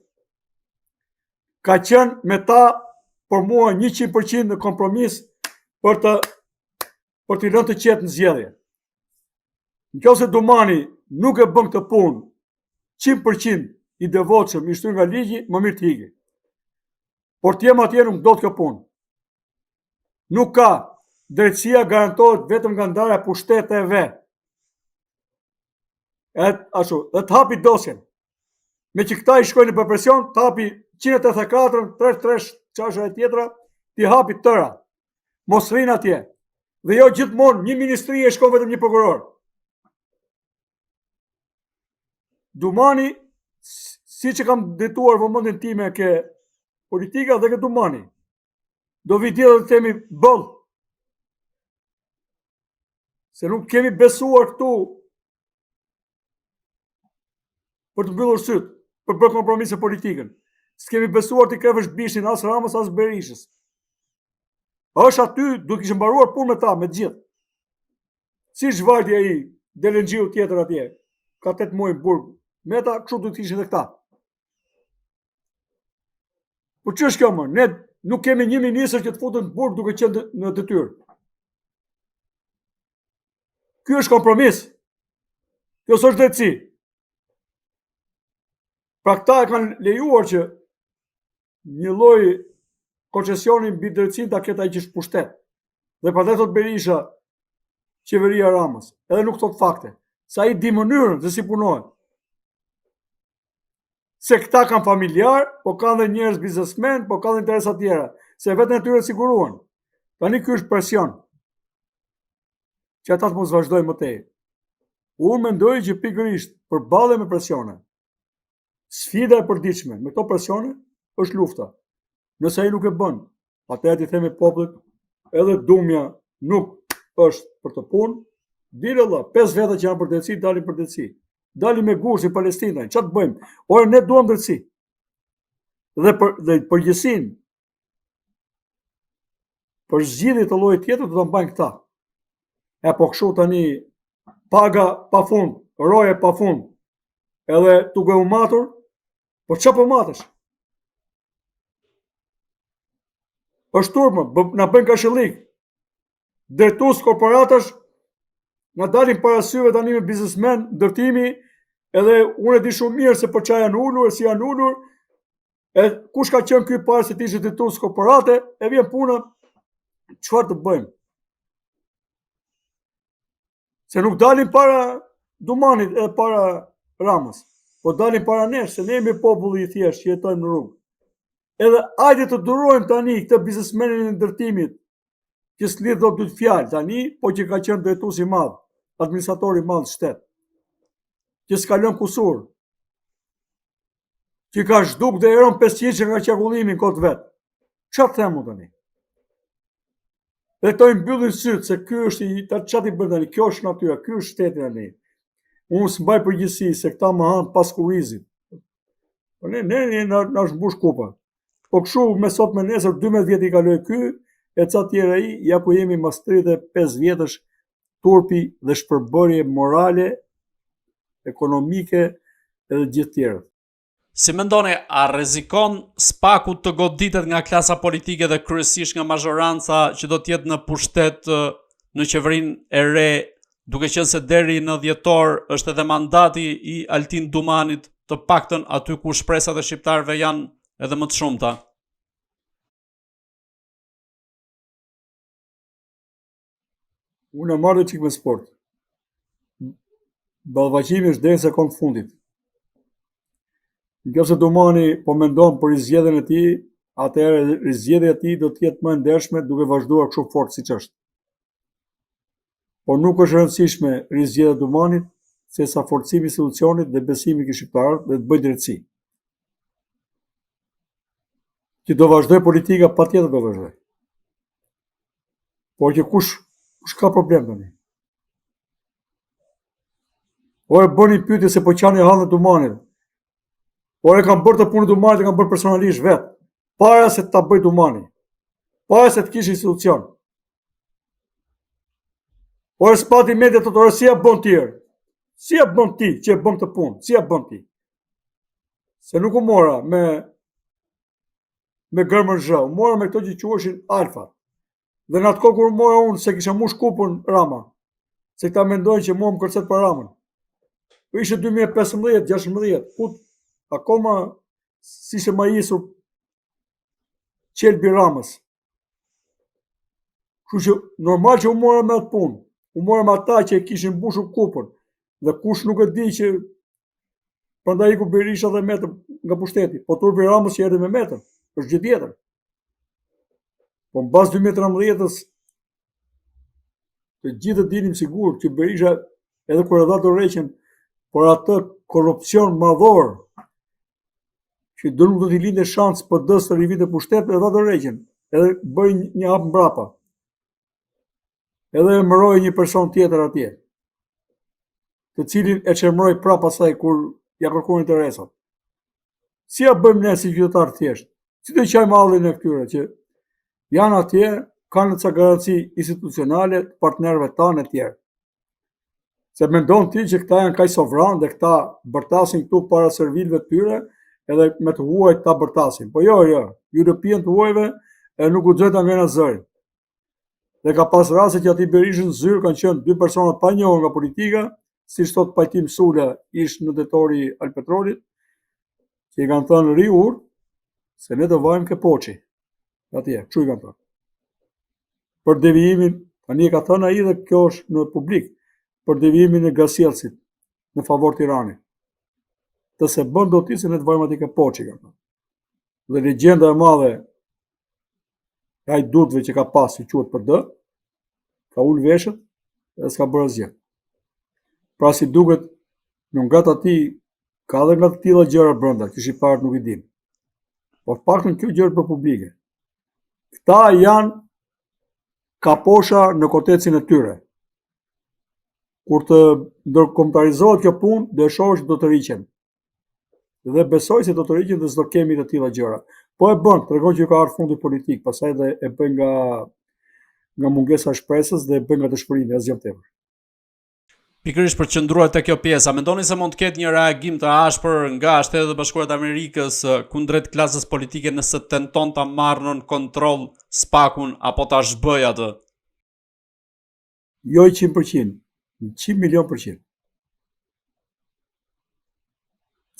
Ka qenë me ta për mua 100% në kompromis për t'i rënë të qetë në zgjedhje. Nëse Dumani nuk e bën këtë punë 100% i devotshëm, i shtyr nga ligji, më mirë të hiqi. Por t'jem atje nuk do të kjo punë. Nuk ka. Drejtësia garantohet vetëm nga ndarja pushteteve. Dhe të hapi dosjen. Me që këta i shkojnë për presion, të hapi 184, 33, qasha e tjetra, t'i hapi tëra. Mos rrinë atje. Dhe jo gjithmonë një ministri e shkon vetëm një prokuror. Dumani, si që kam drejtuar vëmendjen time ke politika dhe ke Dumani, do vi tjetër të themi bëll. Se nuk kemi besuar këtu për të mbyllur syt, për bërë kompromise politikën. S'kemi besuar t'i krevësh bishin as Ramës as Berishës. Është aty, do të kishë mbaruar punë me ta, me gjithë. Si zhvajti ai Delengjiu tjetër atje, ka 8 muaj në burg, me ta kështu do të kishin edhe këta. Po ç'është kjo më? Ne nuk kemi një ministër që të futen në burg duke qenë në detyrë. Ky është kompromis. Kjo s'është drejtësi. Pra këta e kanë lejuar që një lloj koncesioni mbi drejtësinë ta ketë ai që është pushtet. Dhe pastaj thot Berisha, qeveria Ramës, edhe nuk thot fakte, se ai di mënyrën se si punohet. Se këta kanë familjar, po kanë dhe njerëz biznesmen, po kanë dhe interesa tjera, se vetën e tyre siguruan. Tani ky është presion. Që ata të mos vazhdojnë më tej. Unë mendoj që pikërisht përballem me presione. Sfida e përditshme me këto presione është lufta. Nëse ai nuk e bën, atëherë ti themi popullit, edhe dumja nuk është për të punë, dile valla, 5 veta që janë për drejtësi, dalin për drejtësi. Dalin me gurë si Palestina, ç'a të bëjmë? Ore ne duam drejtësi. Dhe përgjegjësinë për zgjidhje të llojit tjetër do ta mbajnë këta. E po kështu tani paga pa fund, roje pa fund, edhe duke u matur, po ç'a po matesh? Është turpë, na bën kashillik. Drejtues korporatash na dalin para syve tani me biznesmen, ndërtimi, edhe unë e di shumë mirë se për çfarë janë ulur, si janë ulur, e kush ka qenë ky parë se të ishte detyrues korporate, e vjen puna çfarë të bëjmë. Se nuk dalin para Dumanit edhe para Ramës, po dalin para nesh, se ne jemi populli i thjeshtë që jetojmë në rrugë. Edhe hajde të durojmë tani këtë biznesmenin e ndërtimit, që s'lidh dot dy fjalë tani, po që ka qenë drejtues i madh, administrator i madh shtet, që s'ka lënë kusur, që ka zhduk dhe eron 500 nga qarkullimi në kot vet. Çfarë themu tani? Dhe to i mbyllin syt se ky është çati bën tani, kjo është natyra, ky është shteti tani. Unë s'mbaj përgjegjësi se këta më han pas kurrizit. Po ne na zhbush kupa. Po kështu me sot me nesër 12 vjet i kaloi ky, e ca tjerë ai, ja ku jemi mas 35 vjetësh turpi dhe shpërbërje morale, ekonomike edhe gjithë tjerë. Si mendoni, a rrezikon SPAK-u të goditet nga klasa politike dhe kryesisht nga mazhoranca që do të jetë në pushtet në qeverinë e re, duke qenë se deri në dhjetor është edhe mandati i Altin Dumanit, të paktën aty ku shpresat e shqiptarëve janë edhe më të shumta? Unë e marrë çik me sport. Ballvaqimi është deri në sekond fundit. Nëse Dumani po mendon për rizgjedhjen e tij, atëherë rizgjedhja e tij do të jetë më e ndershme duke vazhduar kështu fort siç është. Por nuk është e rëndësishme rizgjedhja e Dumanit, sesa forcimi i institucionit dhe besimi i shqiptarëve dhe të bëjë drejtësi. Që do vazhdoj politika, patjetër do vazhdoj. Por që kush ka problem tani? Ore bëni pyetje se po qani hallën Dumanit. Ore kam bërë të punë Dumanit, e kam bërë personalisht vetë, para se ta bëj Dumani, para se të kishë institucion. Ore s'pati media të ore si ja bën tjerë, si ja bën ti që e bën të punë, si ja bën ti. Se nuk u mora me gërmën zhë, u mora me këto që quheshin alfa. Dhe në atë kohë kur u mora unë se kisha mush kupën Rama, se këta mendojnë që mua më kërcet për Ramën. Ishte 2015-16, ku akoma si se ma isur qelbi Ramës. Kështu që normal që u mora me atë punë, u mora me ata që e kishin mbushur kupën, dhe kush nuk e di që prandaj iku Berisha dhe Metër nga pushteti, po turpi Ramës që erdhi me Metër, është gjë tjetër. Po mbas 2013-s të gjithë dinim sigur që Berisha, edhe kur e dha dorëheqjen por atë korrupsion madhor që do nuk do t'i lindë shans PD-s të rivinte pushtet, e dha dorëheqjen, edhe bëj një hap mbrapa. Edhe emëroi një person tjetër atje, të cilin e çemëroi prapë asaj kur ja kërkuan interesat. Si ja bëjmë ne si qytetar thjesht? Si do qajmë hallin e këtyre që janë atje, kanë ca garanci institucionale të partnerëve tanë e tjerë. Se mendon ti që këta janë kaq sovran dhe këta bërtasin këtu para servilëve të tyre, edhe me të huaj ta bërtasin. Po jo, ju do pijen të huajve e nuk u gjeta nga zërin. Dhe ka pas raste që aty Berishën zyrë kanë qenë dy persona pa njohur nga politika, si thot Pajtim Sula, ish në detori Alpetrolit, që i kanë thënë ri ur, se ne do vajmë ke poçi. Atje, çu i kanë thënë. Për devijimin, tani e ka thënë ai dhe kjo është në publik, për devijimin e Gasjellsit në favor Tiranit. Të se bën do t'i se ne të vajmë atje ke poçi, kanë thënë. Dhe legjenda e madhe e hajdutëve që ka pas që quhet PD, ka ul veshët dhe s'ka bërë asgjë. Pra si duket, në nga ati ka dhe nga të tilla gjëra brenda, që shqiptarët nuk i dinë. Por paktën kjo gjë për publike. Këta janë kaposha në kotecin e tyre. Kur të ndërkombëtarizohet kjo punë, do e shohësh do të riqen. Dhe besoj se do të riqen dhe s'do kemi të tilla gjëra. Po e bën, tregon që ka ardhur fundi politik, pastaj dhe e bën nga mungesa e shpresës dhe e bën nga dëshpërimi, asgjë tjetër. Pikërisht për të qëndruar te kjo pjesa, mendoni se mund të ketë një reagim të ashpër nga Shtetet e Bashkuara të Amerikës kundrejt klasës politike nëse tenton ta marrë në kontroll SPAK-un apo ta zhbëj atë? Jo 100%, 100 milion %.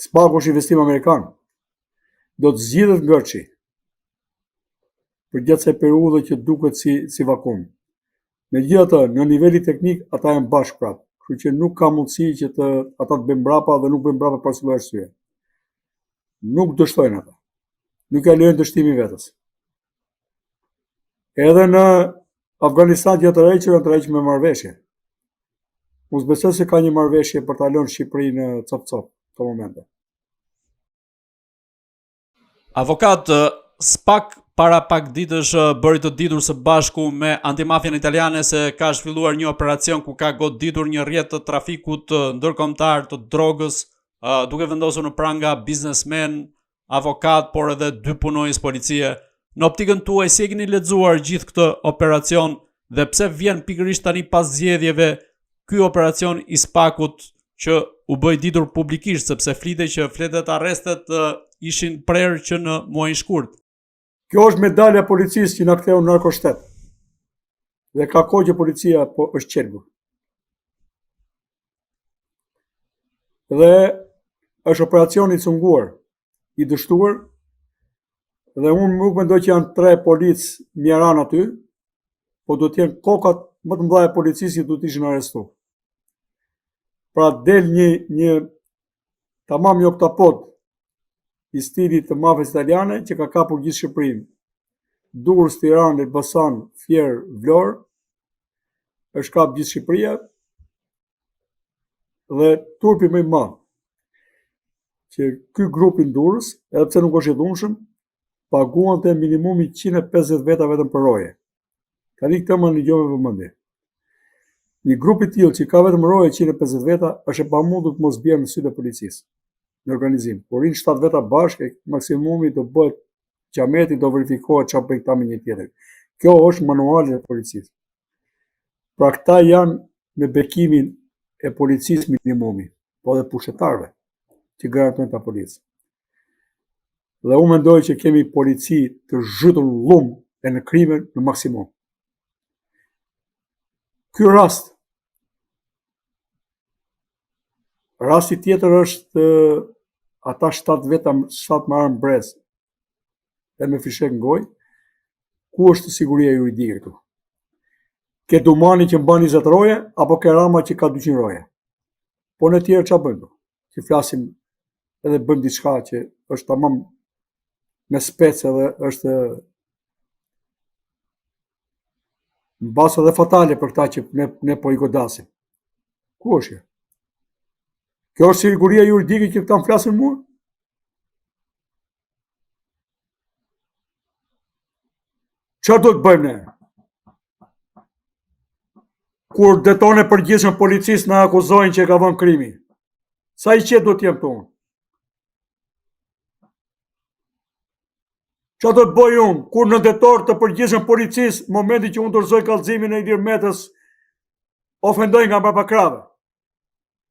SPAK është investim amerikan. Do të zgjidhet ngërçi për gjatë se periudhë që duket si vakum. Megjithatë, në nivelin teknik ata janë bashkë prapë, kështu që nuk ka mundësi që ata të bëjnë mbrapa dhe nuk bëjnë mbrapa për asnjë arsye. Nuk dështojnë ata. Nuk e lejojnë dështimin vetës. Edhe në Afganistan janë të rrequr me marrëveshje. Unë besoj se ka një marrëveshje për ta lënë Shqipërinë cop-cop këto momente. Avokat, SPAK para pak ditësh bëri të ditur së bashku me antimafian italiane se ka zhvilluar një operacion ku ka goditur një rrjet të trafikut ndërkombëtar të drogës, duke vendosur në pranga biznesmen, avokat, por edhe 2 punonjës policie. Në optikën tuaj, si e keni lexuar gjithë këtë operacion dhe pse vjen pikërisht tani pas zgjedhjeve ky operacion i SPAK-ut që u bë ditur publikisht, sepse flitej që fletet arrestet ishin prerë që në muajin shkurt. Kjo është medalja policisë që na ktheu në narkoshtet. Dhe ka kohë që policia është qelbur. Dhe është operacion i cunguar, i dështuar, dhe unë nuk mendoj që janë 3 policë mjeran aty, po do të jenë kokat më të mëdha e policisë që do të ishin arrestuar. Pra del një tamam jo oktapod i stilit të mafës italiane që ka kapur gjithë Shqipërinë. Durrës, Tiranë, Elbasan, Fier, Vlorë, është kap gjithë Shqipëria dhe turpi më i madh që ky grup i Durrës, edhe pse nuk është i dhunshëm, paguante minimumi 150 veta vetëm për roje. Tani këtë më ndjoj me vëmendje. Një grup i tillë që ka vetëm roje 150 veta është e pamundur të mos bjerë në sytë e policisë në organizim. Kur rinë 7 veta bashkë, maksimumi do bëhet xhameti, do verifikohet çfarë bën këta me një tjetër. Kjo është manuali i policisë. Pra këta janë në bekimin e policisë minimumi, po edhe pushtetarëve që garantojnë ta policë. Dhe unë mendoj që kemi polici të zhytur në llumë e në krime në maksimum. Ky rasti tjetër është ata 7 veta, 7 marrën brez dhe me fishek në gojë, ku është siguria juridike këtu? Ke Dumani që mban 20 roje, apo ke Rama që ka 200 roje? Po në tjerë çfarë bëjmë? Që flasim edhe bëjmë diçka që është tamam me spec edhe është në basë edhe fatale për këta që ne po i godasim. Ku është kjo? Kjo është siguria juridike që këta më flasin mua? Çfarë do të bëjmë ne? Kur detone përgjithshëm policisë na akuzojnë që ka vënë krimi. Sa i qetë do të jem këtu unë? Çfarë do të bëj unë kur në detor të përgjithshëm policisë, në momentin që unë dorëzoj kallëzimin e Ilir Metës, ofendoj nga mbrapa krave?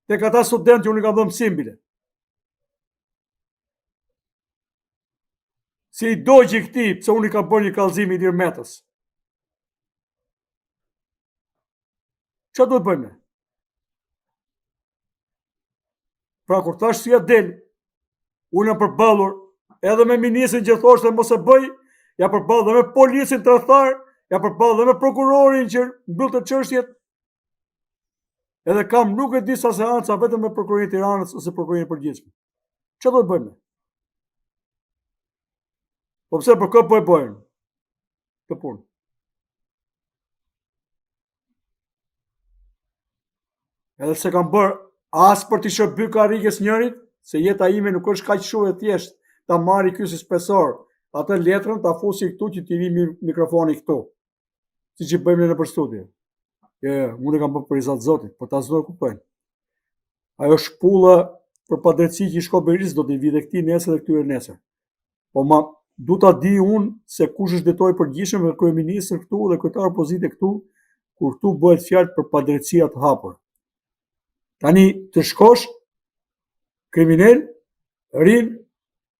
Tek ata studentë që unë i kam dhënë mësim bile. Si i dogji këtij pse unë i kam bërë një kallëzim Ilir Metës? Çfarë do të bëjmë? Pra kur thash si ja del, unë jam përballur edhe me ministrin që thoshte mos e bëj, ja përballë dhe me policin tradhtar, ja përballë dhe me prokurorin që mbyllte çështjet. Edhe kam nuk e di sa seanca vetëm me prokurorin e Tiranës ose prokurorin e përgjithshëm. Çfarë do të bëjmë? Po pse për kë po e bëjmë? Këtë punë. Edhe se kam bërë as për t'i shërby karrikës njërit, se jeta ime nuk është kaq shumë e thjeshtë ta marri ky si spesor, atë letrën ta fusi këtu që t'i vi mikrofoni këtu. Siç i bëjmë ne nëpër studio. Unë e kam bërë për izat Zotit, po ta s'do e kuptojnë. Ajo shpulla për padrejtësi që i shko Berisë do t'i vi dhe këtij nesër dhe këtyre nesër. Po du ta di unë se kush është detori përgjithshëm dhe kryeministri këtu dhe kryetar opozite këtu, kur këtu bëhet fjalë për padrejtësia të hapur. Tani të shkosh kriminal, rin,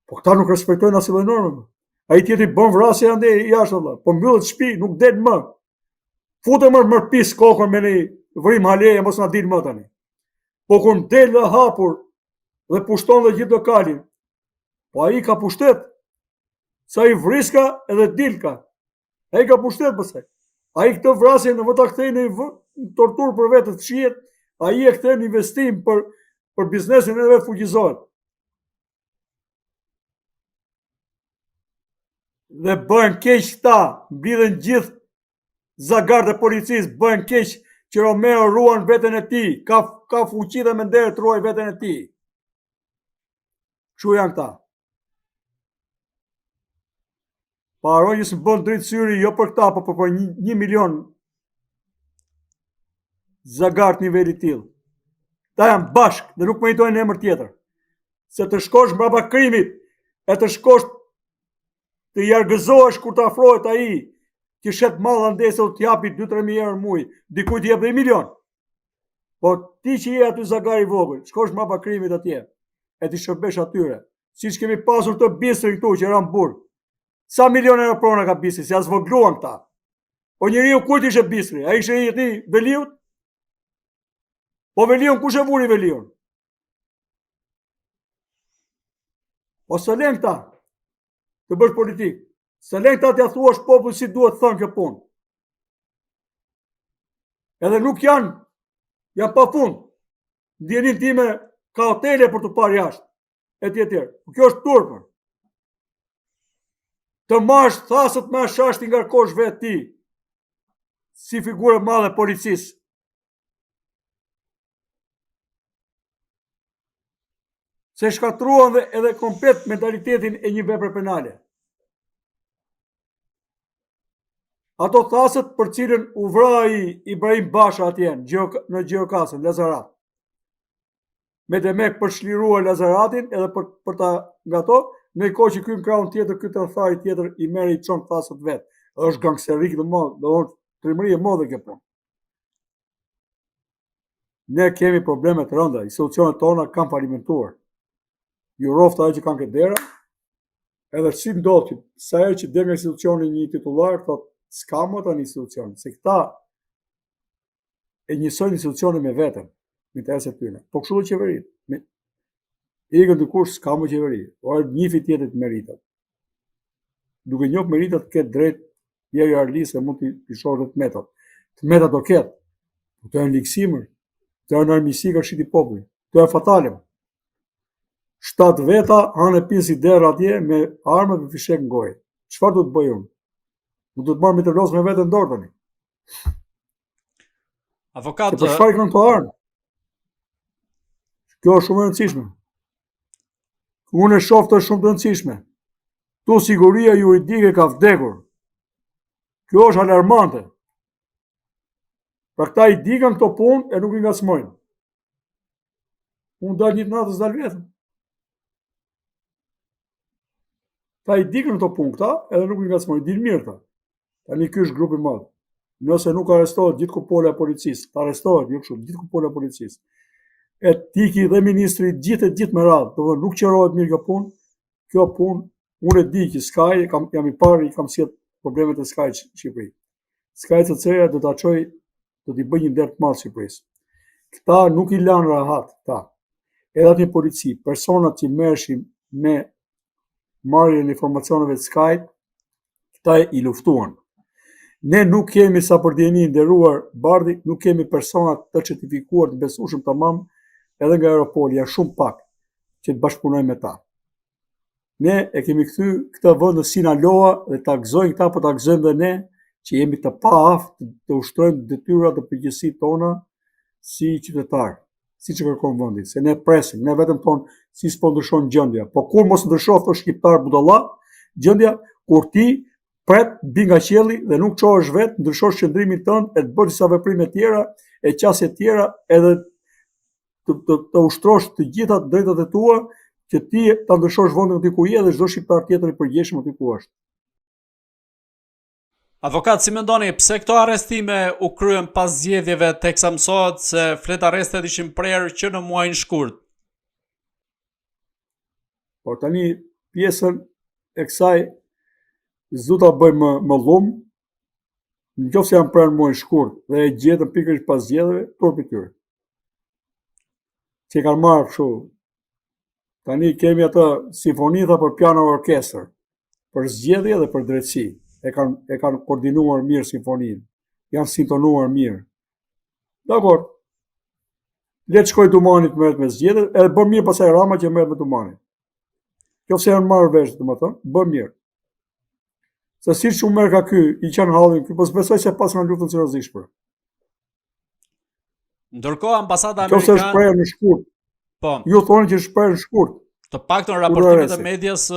po këta nuk respektojnë asnjë lloj norme. Ai tjetri bën vrasje ande jashtë valla, po mbyllet shtëpi, nuk del më. Futem më pis kokën me një vrim haleje, mos na dil më tani. Po kur del e hapur dhe pushton dhe gjithë lokalin. Po ai ka pushtet, sa i vriska edhe dilka. Ai ka pushtet pëse. Ai këtë vrasje në vëta kthej në tortur për vetë të shihet, ai e kthen investim për biznesin e vetë fuqizohet. Dhe bëhen keq këta, mbidhen gjithë zagarët e policisë, bëhen keq që Romeo ruan veten e tij, ka fuqi dhe mendere të ruaj veten e tij. Kështu janë këta. Paroj që së bën dritë syri jo për këta, po për 1 milion zagartë niveli tillë. Ta janë bashkë dhe nuk meritojnë në emër tjetër. Se të shkosh mbrapa krimit, e të shkosh të jargëzohesh kur të afrohet ai, që shet mall andese të japi 2-3 mijë euro muj, dikujt i jep dhe 1 milion. Po ti që je aty zagar i vogël, shkosh mbrapa krimit atje, e ti shërbesh atyre. Siç kemi pasur të Bistrin këtu që ran burr. Sa milion euro prona ka Bistri, si as vogluan këta. Po njeriu kujt ishte Bistri? Ai ishte i ti Veliut? Po Veliun kush e vuri Veliun? Po së len këta të bësh politik. Së len këta t'ja thuash popull si duhet thënë kjo punë. Edhe nuk janë pa fund. Ndjenin time ka hotele për të parë jashtë. E tjetër. Kjo është turpër. Të mash thasët me shashti nga kosh vetë ti. Si figurë madhe policisë. Se shkatruan dhe edhe komplet mentalitetin e një vepre penale. Ato thasët për cilën u vra Ibrahim Basha atje në Gjirokastër, Lazarat. Me demek për shlirua Lazaratin edhe për ta nga to, në i kohë që kym kraun tjetër, ky tërthari tjetër i merr i çon thasët vetë. Është gangsterik dhe madh, do të trimëri e madhe kjo punë. Ne kemi probleme të rënda, institucionet tona kanë falimentuar. Ju rofta ajo që kanë këtë dera, edhe si ndodh që sa herë që del nga institucioni një titullar, thotë s'ka më tani institucion, se këta e njësojnë institucionin me veten, me interesat tyre. Po kështu do qeverit. Ikën dikush s'ka më qeveri, por njifi tjetër të meritat. Duke njohur meritat këtë drejt, Jeri Arlis e mund t'i shohë të metat. Të metat do ketë, po të janë liksimër, të janë armisi ka shiti populli, të janë fatalem. 7 veta hanë e pinë si derë atje me armë dhe fishek në gojë. Çfarë do të bëj unë? Nuk do të marr mitralos me veten dorë tani. Avokat, për çfarë kanë të armë? Kjo është shumë e rëndësishme. Unë e shoh të shumë të rëndësishme. Tu siguria juridike ka vdekur. Kjo është alarmante. Pra këta i dikan këto punë e nuk i ngacmojnë. Unë dal një natës dal vetëm. Ta i dikën këto punë këta edhe nuk i ngacmojnë, din mirë ta. Tani ky është grupi i madh. Nëse nuk arrestohet gjithë kupola e policisë, ta arrestohet jo kështu, gjithë kupola e policisë. E tiki dhe ministri gjithë me radhë, do të thonë nuk qerohet mirë kjo punë. Kjo punë unë e di që Sky jam i parë i kam sjell problemet e Sky në Shqipëri. Sky CC do ta çoj, do t'i bëj një der të madh Shqipërisë. Këta nuk i lanë rahat, këta. Edhe aty polici, personat që merreshin me marrjen e informacioneve të Sky, këta i luftuan. Ne nuk kemi sa për djeni nderuar Bardhi, nuk kemi personat të certifikuar të besueshëm tamam edhe nga Europoli, janë shumë pak që të bashkëpunojmë me ta. Ne e kemi kthy këtë vend në Sinaloa dhe ta gëzojmë këta, po ta gëzojmë dhe ne që jemi të paaftë të ushtrojmë detyrat dhe përgjegjësitë tona si qytetar, siç e kërkon vendi, se ne presim, ne vetëm ton si s'po ndryshon gjendja. Po kur mos ndryshon të shqiptar budalla, gjendja kur ti pret bi nga qielli dhe nuk çohesh vet, ndryshosh qëndrimin tënd e të bësh disa veprime tjera, e qasje tjera edhe të ushtrosh të gjitha drejtat e tua që ti ta ndryshosh vendin aty ku je dhe çdo shqiptar tjetër i përgjegjshëm aty ku është. Avokat, si mendoni, pse këto arrestime u kryen pas zgjedhjeve teksa mësohet se flet arrestet ishin prerë që në muajin shkurt? Por tani pjesën e kësaj s'du ta bëj më llumë, nëse janë prerë në muajin shkurt dhe e gjetën pikërisht pas zgjedhjeve, turpi tyre. Që kanë marrë kështu Tani kemi atë simfonitha për piano orkestër, për zgjedhje dhe për drejtësi. E kanë koordinuar mirë simfoninë, janë sintonuar mirë. Dakor, le të shkoj Tumani të merret me zgjedhjet, edhe bën mirë pasaj Rama që merret me Tumanin. Qofse janë marrë vesh, domethënë, bën mirë. Se si shumë merr ka ky, i kanë hallin ky, po s'besoj se pas në luftën seriozisht për. Ndërkohë ambasada Qofse amerikane, shprehje në shkurt. po, Ju thonë që shprehje në shkurt. të paktën raportimet e Urrësi. medias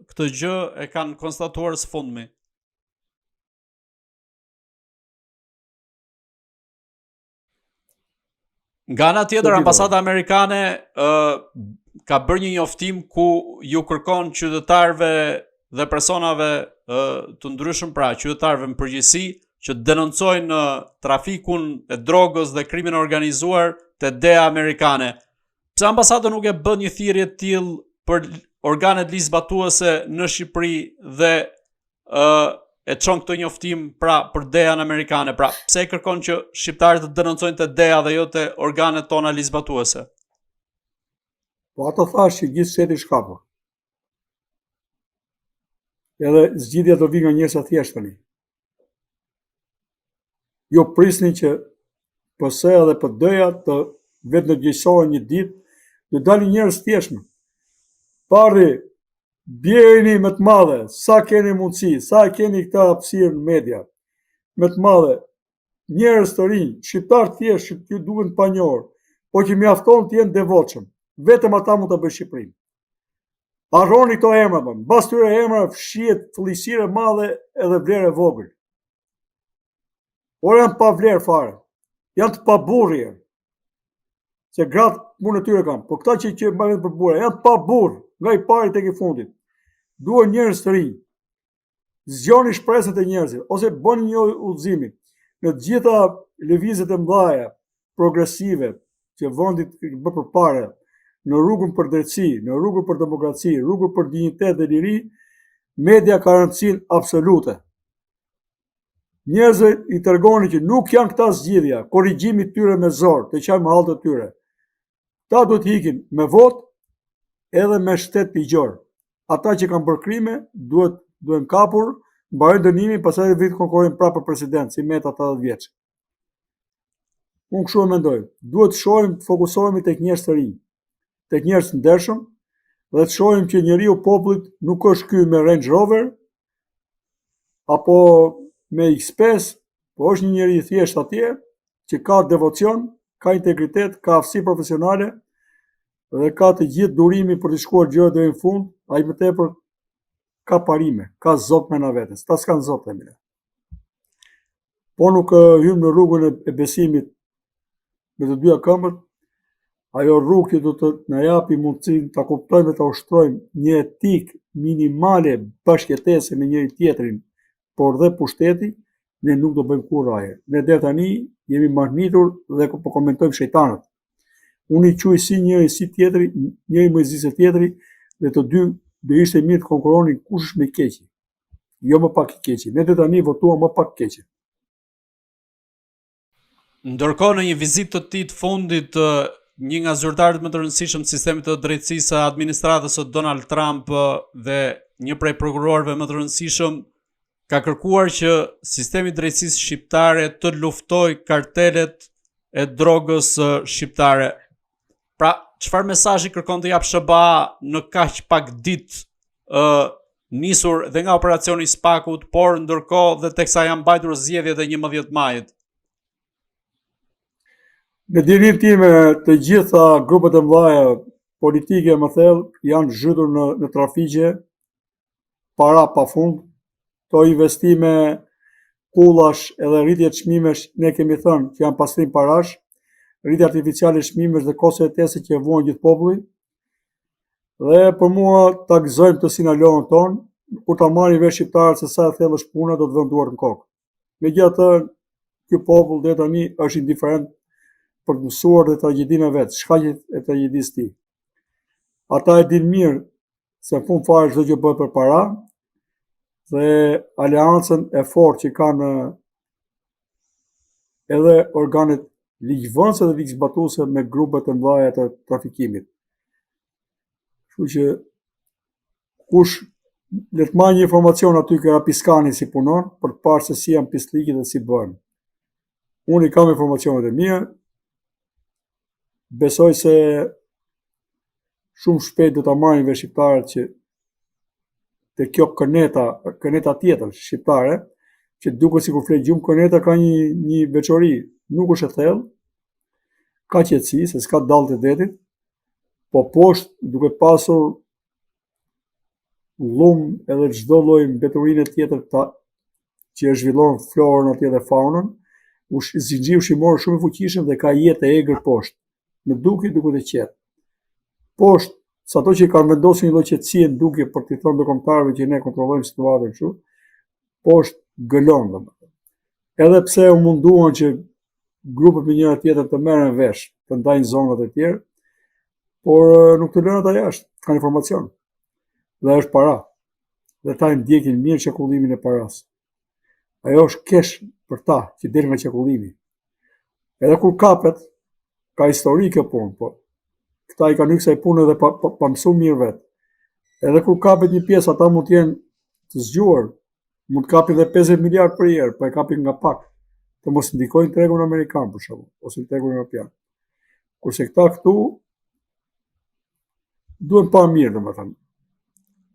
këtë gjë e kanë konstatuar së fundmi. Nga ana tjetër, ambasada amerikane ka bërë një njoftim ku ju kërkon qytetarëve dhe personave të ndryshëm, pra qytetarëve në përgjithësi, që denoncojnë trafikun e drogës dhe krimin organizuar te DEA amerikane. Pse ambasada nuk e bën një thirrje të tillë për organet ligjzbatuese në Shqipëri dhe e çon këtë njoftim pra për DEA-n amerikane? Pra, pse e kërkon që shqiptarët të denoncojnë te DEA dhe jo te organet tona ligjzbatuese? Po ato thash që gjithë shteti shkapur. Edhe zgjidhja do vi nga njerëz të thjeshtë tani. Jo prisni që PS dhe PD-ja të vetë në gjyqësohen një ditë, do dalin njerëz të thjeshtë. Parri, bjeni më të madhe, sa keni mundësi, sa keni këta hapësirë në media, më të madhe, njerëz të rinj, shqiptar thjesht që ju duhen pa njohur, po që mjafton të jenë devotshëm. Vetëm ata mund ta bëjnë Shqipërinë. Harroni këto emra, mbas këtyre emra fshihet fëllësire madhe edhe vlerë e vogël. Por janë pa vlerë fare. Janë të paburrë. Se gratë punë e tyre kanë, po këta që mbajnë për burra, janë pa burr, nga i pari tek i fundit. Duhen njerëz të rinj. Zgjoni shpresat e njerëzve, ose bëni një udhëzim në të gjitha lëvizjet e mëdha progresive që vendi bë përpara, në rrugën për drejtësi, në rrugën për demokraci, rrugën për dinjitet dhe liri, media ka rëndësinë absolute. Njerëzit i tregoni që nuk janë këta zgjidhja, korrigjimi tyre me zor, të qajmë hallët e tyre. Ta do të ikin me votë edhe me shtet ligjor. Ata që kanë bërë krime duhen kapur, mbarojnë dënimin, pastaj vit konkurrojnë prapë për president, si Meta 80 vjeç. Unë kështu e mendoj. Duhet të shohim, të fokusohemi tek njerëz të rinj, tek njerëz të ndershëm, dhe të shohim që njeriu popullit nuk është ky me Range Rover apo me X5, po është një njeri thjesht atje që ka devocion, ka integritet, ka aftësi profesionale dhe ka të gjithë durimin për të shkuar gjërat deri në fund. Ai më tepër ka parime, ka zot me na vetes. Ta s'kan zot e mire. Po nuk hym në rrugën e besimit me të dyja këmbët, ajo rrugë që do të na japi mundësinë ta kuptojmë dhe ta ushtrojmë një etikë minimale bashkëjetese me njëri tjetrin, por dhe pushteti, ne nuk do bëjmë kurrë ajër. Ne deri tani jemi mahnitur dhe po komentojmë shejtanët. Unë i quaj si njëri si tjetri, njëri më zgjisë tjetri, dhe të dy do ishte mirë të konkurronin kush është më i keqi. Jo më pak i keqi. Ne deri tani votuam më pak keqi. Ndërkohë në një vizitë të tij të fundit, një nga zyrtarët më të rëndësishëm të sistemit të drejtësisë së administratës së Donald Trump dhe një prej prokurorëve më të rëndësishëm ka kërkuar që sistemi i drejtësisë shqiptare të luftojë kartelet e drogës shqiptare. Pra, çfarë mesazhi kërkon të jap SBA në kaq pak ditë nisur dhe nga operacioni Spakut, por ndërkohë dhe teksa janë mbajtur zgjedhjet e 11 majit? Në dinin time, të gjitha grupet e mëdha politike më thellë janë zhytur në trafiqe, para pafund, to investime, kullash edhe rritje të çmimesh, ne kemi thënë që janë pastrim parash, rritje artificiale çmimesh dhe kosto jetese që vuan gjithë popullin. Dhe për mua ta gëzojmë të sinalohen tonë, kur ta marrin vesh shqiptarët se sa e thellë është puna, do të vëmë duart në kokë. Megjithatë, ky popull deri tani është indiferent për të mësuar dhe tragjedinë e vet, shkaqjet e tragjedisë tij. Ata e dinë mirë se në fund fare çdo gjë bëhet për para, dhe aleancën e fortë që kanë edhe organet ligjvënëse dhe ligjzbatuese me grupet e mëdha të trafikimit. Kështu që kush le të marrë një informacion aty que Rapiskani si punon, për të parë se si janë pislikit dhe si bëhen. Unë I kam informacionet e mia, besoj se shumë shpejt do ta marrin vesh shqiptarët që te kjo këneta tjetër shqiptare, që duket sikur flet gjumë, këneta ka një veçori, nuk është e thellë, ka qetësi, se s'ka dallë të detit, po poshtë duke pasur llumë edhe çdo lloj mbeturine tjetër që e zhvillon florën atje dhe faunën, zinxhir ushqimor shumë I fuqishëm dhe ka jetë e egër poshtë. Në dukje duket e qetë. Poshtë, sato që I kanë vendosur një lloj qetësie në dukje për t'i thënë ndërkombëtarëve që ne kontrollojmë situatën kështu, poshtë gëlon domethënë. Edhe pse u munduan që grupet me njëra tjetër të merren vesh, të ndajnë zonat e tjera, por nuk të lënë ata jashtë, kanë informacion. Dhe është para. Dhe ta ndjekin mirë çakullimin e paras. Ajo është kesh për ta që del nga çakullimi. Edhe kur kapet, ka histori kjo punë, po këta I kanë hyrë kësaj pune dhe pa mësuar mirë vetë. Edhe kur kapet një pjesë, ata mund të jenë të zgjuar, mund të kapin dhe 50 miliard për herë, po e kapin nga pak, të mos ndikojnë tregun amerikan për shembull, ose tregun europian. Kurse këta këtu duhen pa mirë, domethënë.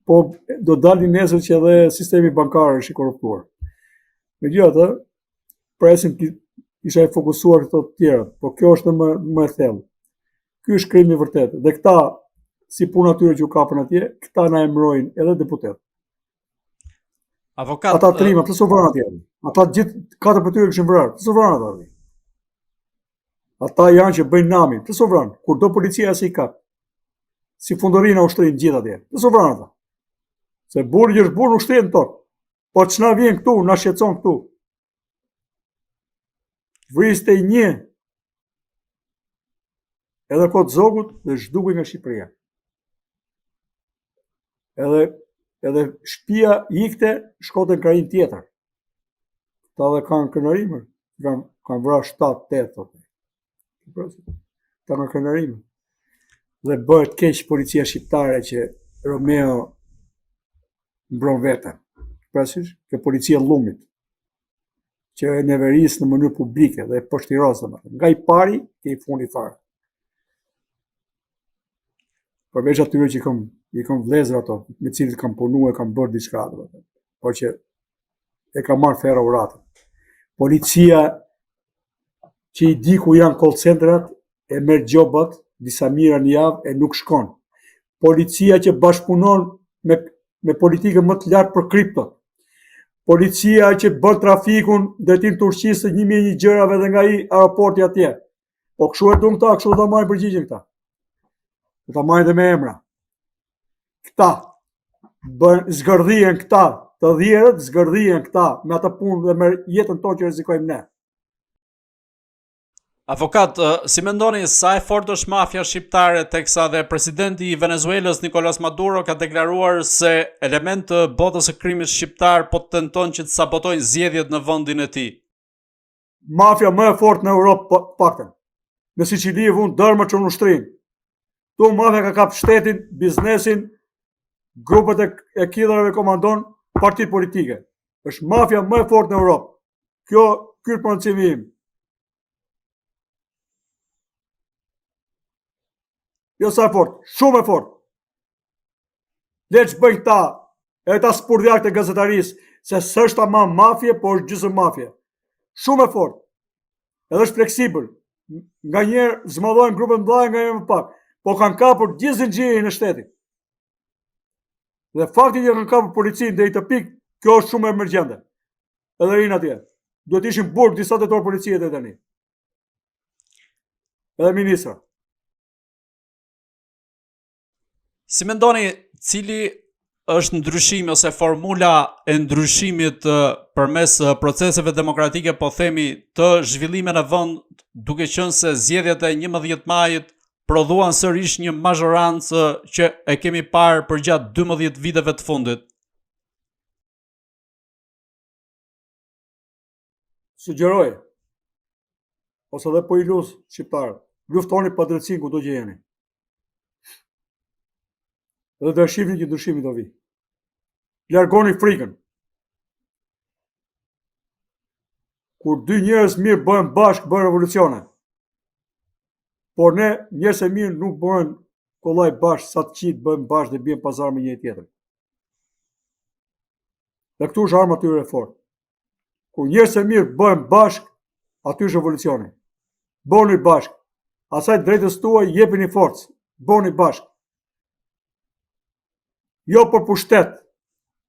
Po do dalin nesër që edhe sistemi bankar është I korruptuar. Megjithatë, presim isha I fokusuar këto të tjera, po kjo është më e thellë. Ky është krimi I vërtetë. Dhe këta, si puna atyre që u kapën atje, këta na emërojnë edhe deputet. Avokat. Ata trima, pse s'u vranë atje? Ata gjithë 4 për tyre kishin vrarë. Pse s'u vranë ata? Ata janë që bëjnë namin. Pse s'u vranë? Kur do policia si kap. Si fundorina ushtrin gjithë atje. Pse s'u vranë ata? Se burri që është burr nuk shtren tokë. Po ç'na vjen këtu, na shqetëson këtu. Vriste I një edhe kot zogut dhe zhdukej nga Shqipëria. Edhe shtëpia ikte, shkote në krahin tjetër. Ta dhe kanë kënaqërimër, kanë vrarë 7-8 thotë. Ta kanë kënaqërimër. Dhe bëhet keq policia shqiptare që Romeo mbron veten. Prasish, ke policia llumit, që e neveris në mënyrë publike dhe pështiros domethënë. Nga I pari ke I fundi fare. Përveç atyre që I kam vlezër ato, me cilët kam punuar, kam bërë diçka domethënë. Po që e ka marrë ferra uratën. Policia që I di ku janë call centrat, e merr gjobat, disa mira në javë e nuk shkon. Policia që bashkëpunon me politikën më të lartë për kripto. Policia që bën trafikun drejtim Turqisë 1001 gjërave dhe nga I aeroporti atje. Po kështu e duan këta, kështu do ta marrin përgjigjen këta. Do ta marrin dhe me emra. Këta bën zgërdhien këta, të dhjerët zgërdhien këta me atë punë dhe me jetën tonë që rrezikojmë ne. Avokat, si mendoni sa e fortë është mafia shqiptare teksa dhe presidenti I Venezuelës Nicolas Maduro ka deklaruar se element të botës së krimit shqiptar po tenton që të sabotojnë zgjedhjet në vendin e tij. Mafia më e fortë në Europë paktën. Në Sicili vun dërmë që në ushtrin. Tu mafia ka kap shtetin, biznesin, grupet e killerëve komandon parti politike. Është mafia më e fortë në Europë. Ky është përcimi im. Jo sa e fort, shumë e fort. Le që bëjnë ta, e ta spurdhjak të gazetarisë, se s'është ama mafje, po është gjysmë mafje. Shumë e fort. Edhe është fleksibël. Nga njerë zmadhojnë grupe mëdha, nga njerë më pak. Po kanë kapur gjithë zinxhirin e shtetit. Dhe fakti që kanë kapur policinë deri te pikë, kjo është shumë emergjente. Edhe rinë atje. Duhet ishin burg disa tetor policie deri tani. Edhe ministra. Si mendoni cili është ndryshimi ose formula e ndryshimit përmes proceseve demokratike, po themi, të zhvillime në vend, duke qenë se zgjedhjet e 11 majit prodhuan sërish një mazhorancë që e kemi parë përgjatë 12 viteve të fundit? Sugjeroj, ose dhe po I lus shqiptarët, luftoni pa drejtësinë kudo që jeni. dhe do shihni që ndryshimi do vi. Largoni frikën. Kur dy njerëz mirë bëhen bashkë, bëhen revolucione. Por ne, njerëz e mirë nuk bëhen kollaj bashkë, sa të qitë bëhen bashkë dhe bien pazar me njëri tjetër. Dhe këtu është arma tyre e fortë. Kur njerëz e mirë bëhen bashkë, aty është revolucioni. Bëni bashkë. Asaj drejtës tuaj jepini forcë. Bëni bashkë. Jo për pushtet.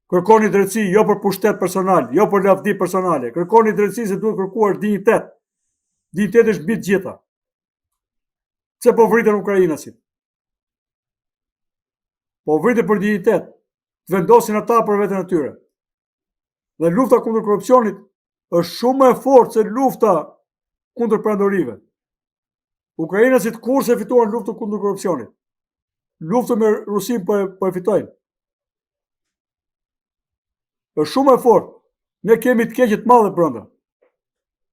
Kërkoni drejtësi, jo për pushtet personal, jo për lavdi personale. Kërkoni drejtësi se duhet kërkuar dinjitet. Dinjitet është mbi të gjitha. Pse po vriten ukrainasit? Po vriten për dinjitet. Të vendosin ata për veten e tyre. Dhe lufta kundër korrupsionit është shumë më e fortë se lufta kundër perandorive. Ukrainasit kurse fituan luftën kundër korrupsionit. Luftën me Rusin po e fitojnë. Është shumë e fortë. Ne kemi të keqe të madhe brenda.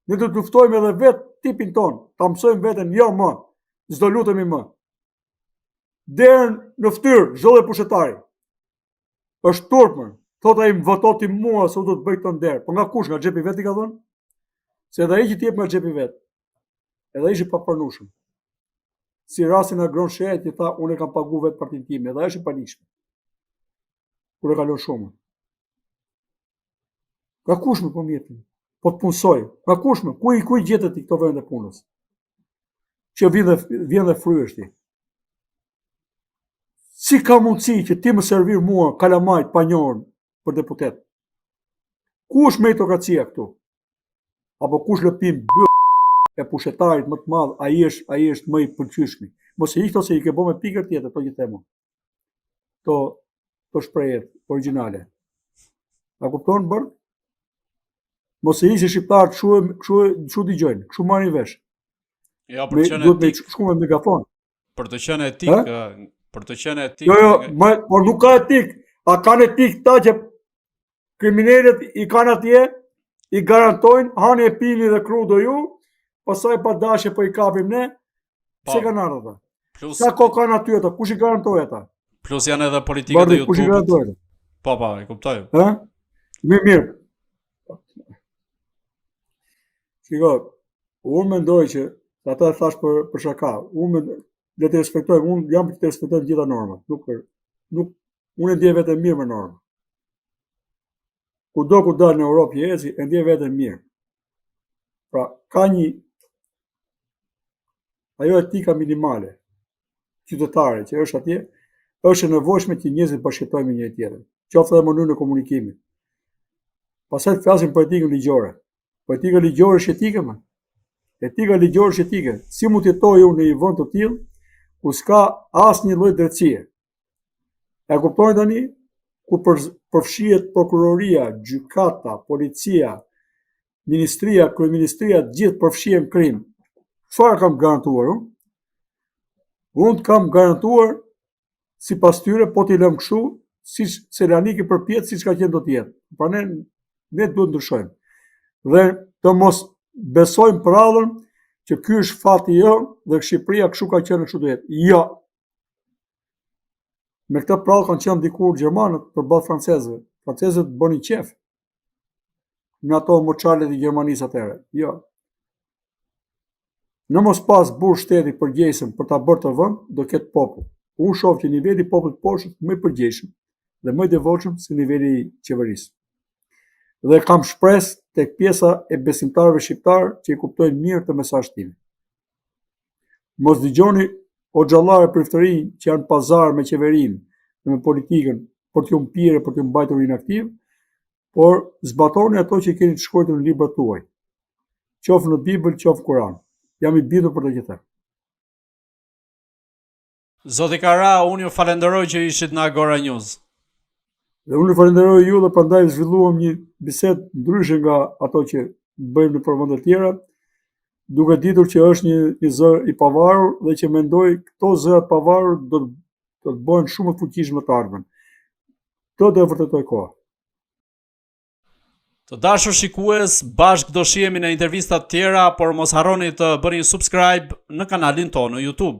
Ne do të luftojmë edhe vetë tipin ton, ta mësojmë veten, jo më, s'do lutemi më. Derën në fytyrë çdo lloj pushetari. Është turpër. Thot ai më vototi mua se do të bëj këtë nder. Po nga kush, nga xhepi vet i ka dhënë? Se edhe ai që të jep nga xhepi vet. Edhe ai është i papranueshëm. Si rastin e Gron Shehet që tha unë kam pagu vetë partinë time, edhe ai është i panishëm. Kur e kalon shumë. Nga kush më po mjetin? Po të punsoj. Nga kush më? Ku i gjetet ti këto vende punës? Që vjen dhe fryesh ti. Si ka mundësi që ti më servir mua kalamajt pa njohur për deputet? Ku është meritokracia këtu? Apo kush lëpim e pushetarit më të madh, ai është më i pëlqyeshmi. Mos e ikto se i ke bë me pikër tjetër, to që themu. To shprehje origjinale. A kupton bër? Mos e ishte shqiptar çu dëgjojnë, çu marrin vesh. Jo, për të qenë etik. Shku me megafon. Për të qenë etik, për të qenë etik. Jo, por nuk ka etik. A kanë etik ta që kriminalet i kanë atje, i garantojnë, hani e pini dhe kru do ju, pastaj pa dashje po i kapim ne. Pse kanë ardhur ata? Sa kohë kanë aty ata? Kush i garantoi ata? Plus janë edhe politikët e YouTube-it. Kush i garantoi? Po, e kuptoj. Mirë. Shiko, unë mendoj që ata thash për shaka. Le të respektojmë, unë jam për të respektojmë gjitha normat. Unë e ndjej veten mirë me norma. Kudo ku dal në Europë jezi, e ndjej veten mirë. Pra, ka një ajo etika minimale qytetare që është atje, është e nevojshme që njerëzit bashkëtojnë me njëri tjetrin, qoftë edhe mënyrën e komunikimit. Pastaj flasim për etikën ligjore. Po etika ligjore është etike më. Etika ligjore është etike. Si mund të jetoj unë në një vend të tillë ku s'ka asnjë lloj drejtësie? E kuptoni tani? Ku përfshihet prokuroria, gjykata, policia, ministria, kryeministria, gjithë përfshihen krim. Çfarë kam garantuar unë? Unë kam garantuar sipas tyre, po t'i lëm kështu, siç Selanik i përpjet, siç ka qenë do të jetë. Pra ne duhet ndryshojmë. Dhe të mos besojmë prallën që ky është fati jonë dhe Shqipëria kështu ka qenë kështu do jetë. Jo. Me këtë prallë kanë qenë dikur gjermanët përballë francezëve. Francezët bënin qef në ato moçalet e Gjermanisë atëherë. Jo. Në mos pas burr shteti përgjegjësim për ta bërë të vend, do ketë popull. Unë shoh që niveli i popullit poshtë më i përgjegjshëm dhe më i devotshëm se niveli i qeverisë. Dhe kam shpresë tek pjesa e besimtarëve shqiptar që i kuptojnë mirë të mesazhin tim. Mos dëgjoni hoxhallare priftërinj që janë pazar me qeverinë dhe me politikën për t'ju mpirë, për t'ju mbajtur inaktiv, por zbatoni ato që keni të shkruar në librat tuaj. Qoftë në Bibël, qoftë në Kur'an. Jam i bindur për të gjithë. Zoti Kara, unë ju falenderoj që ishit në Agora News. Dhe unë falenderoj ju dhe prandaj zhvilluam një bisedë ndryshe nga ato që bëjmë në përvende të tjera, duke ditur që është një zër i pavarur dhe që mendoj këto zëra të pavarur do të bëhen shumë të fuqishme të ardhmen. Këtë do e vërtetoj koha. Të dashur shikues, bashkë do shihemi në intervista të tjera, por mos harroni të bëni subscribe në kanalin tonë në YouTube.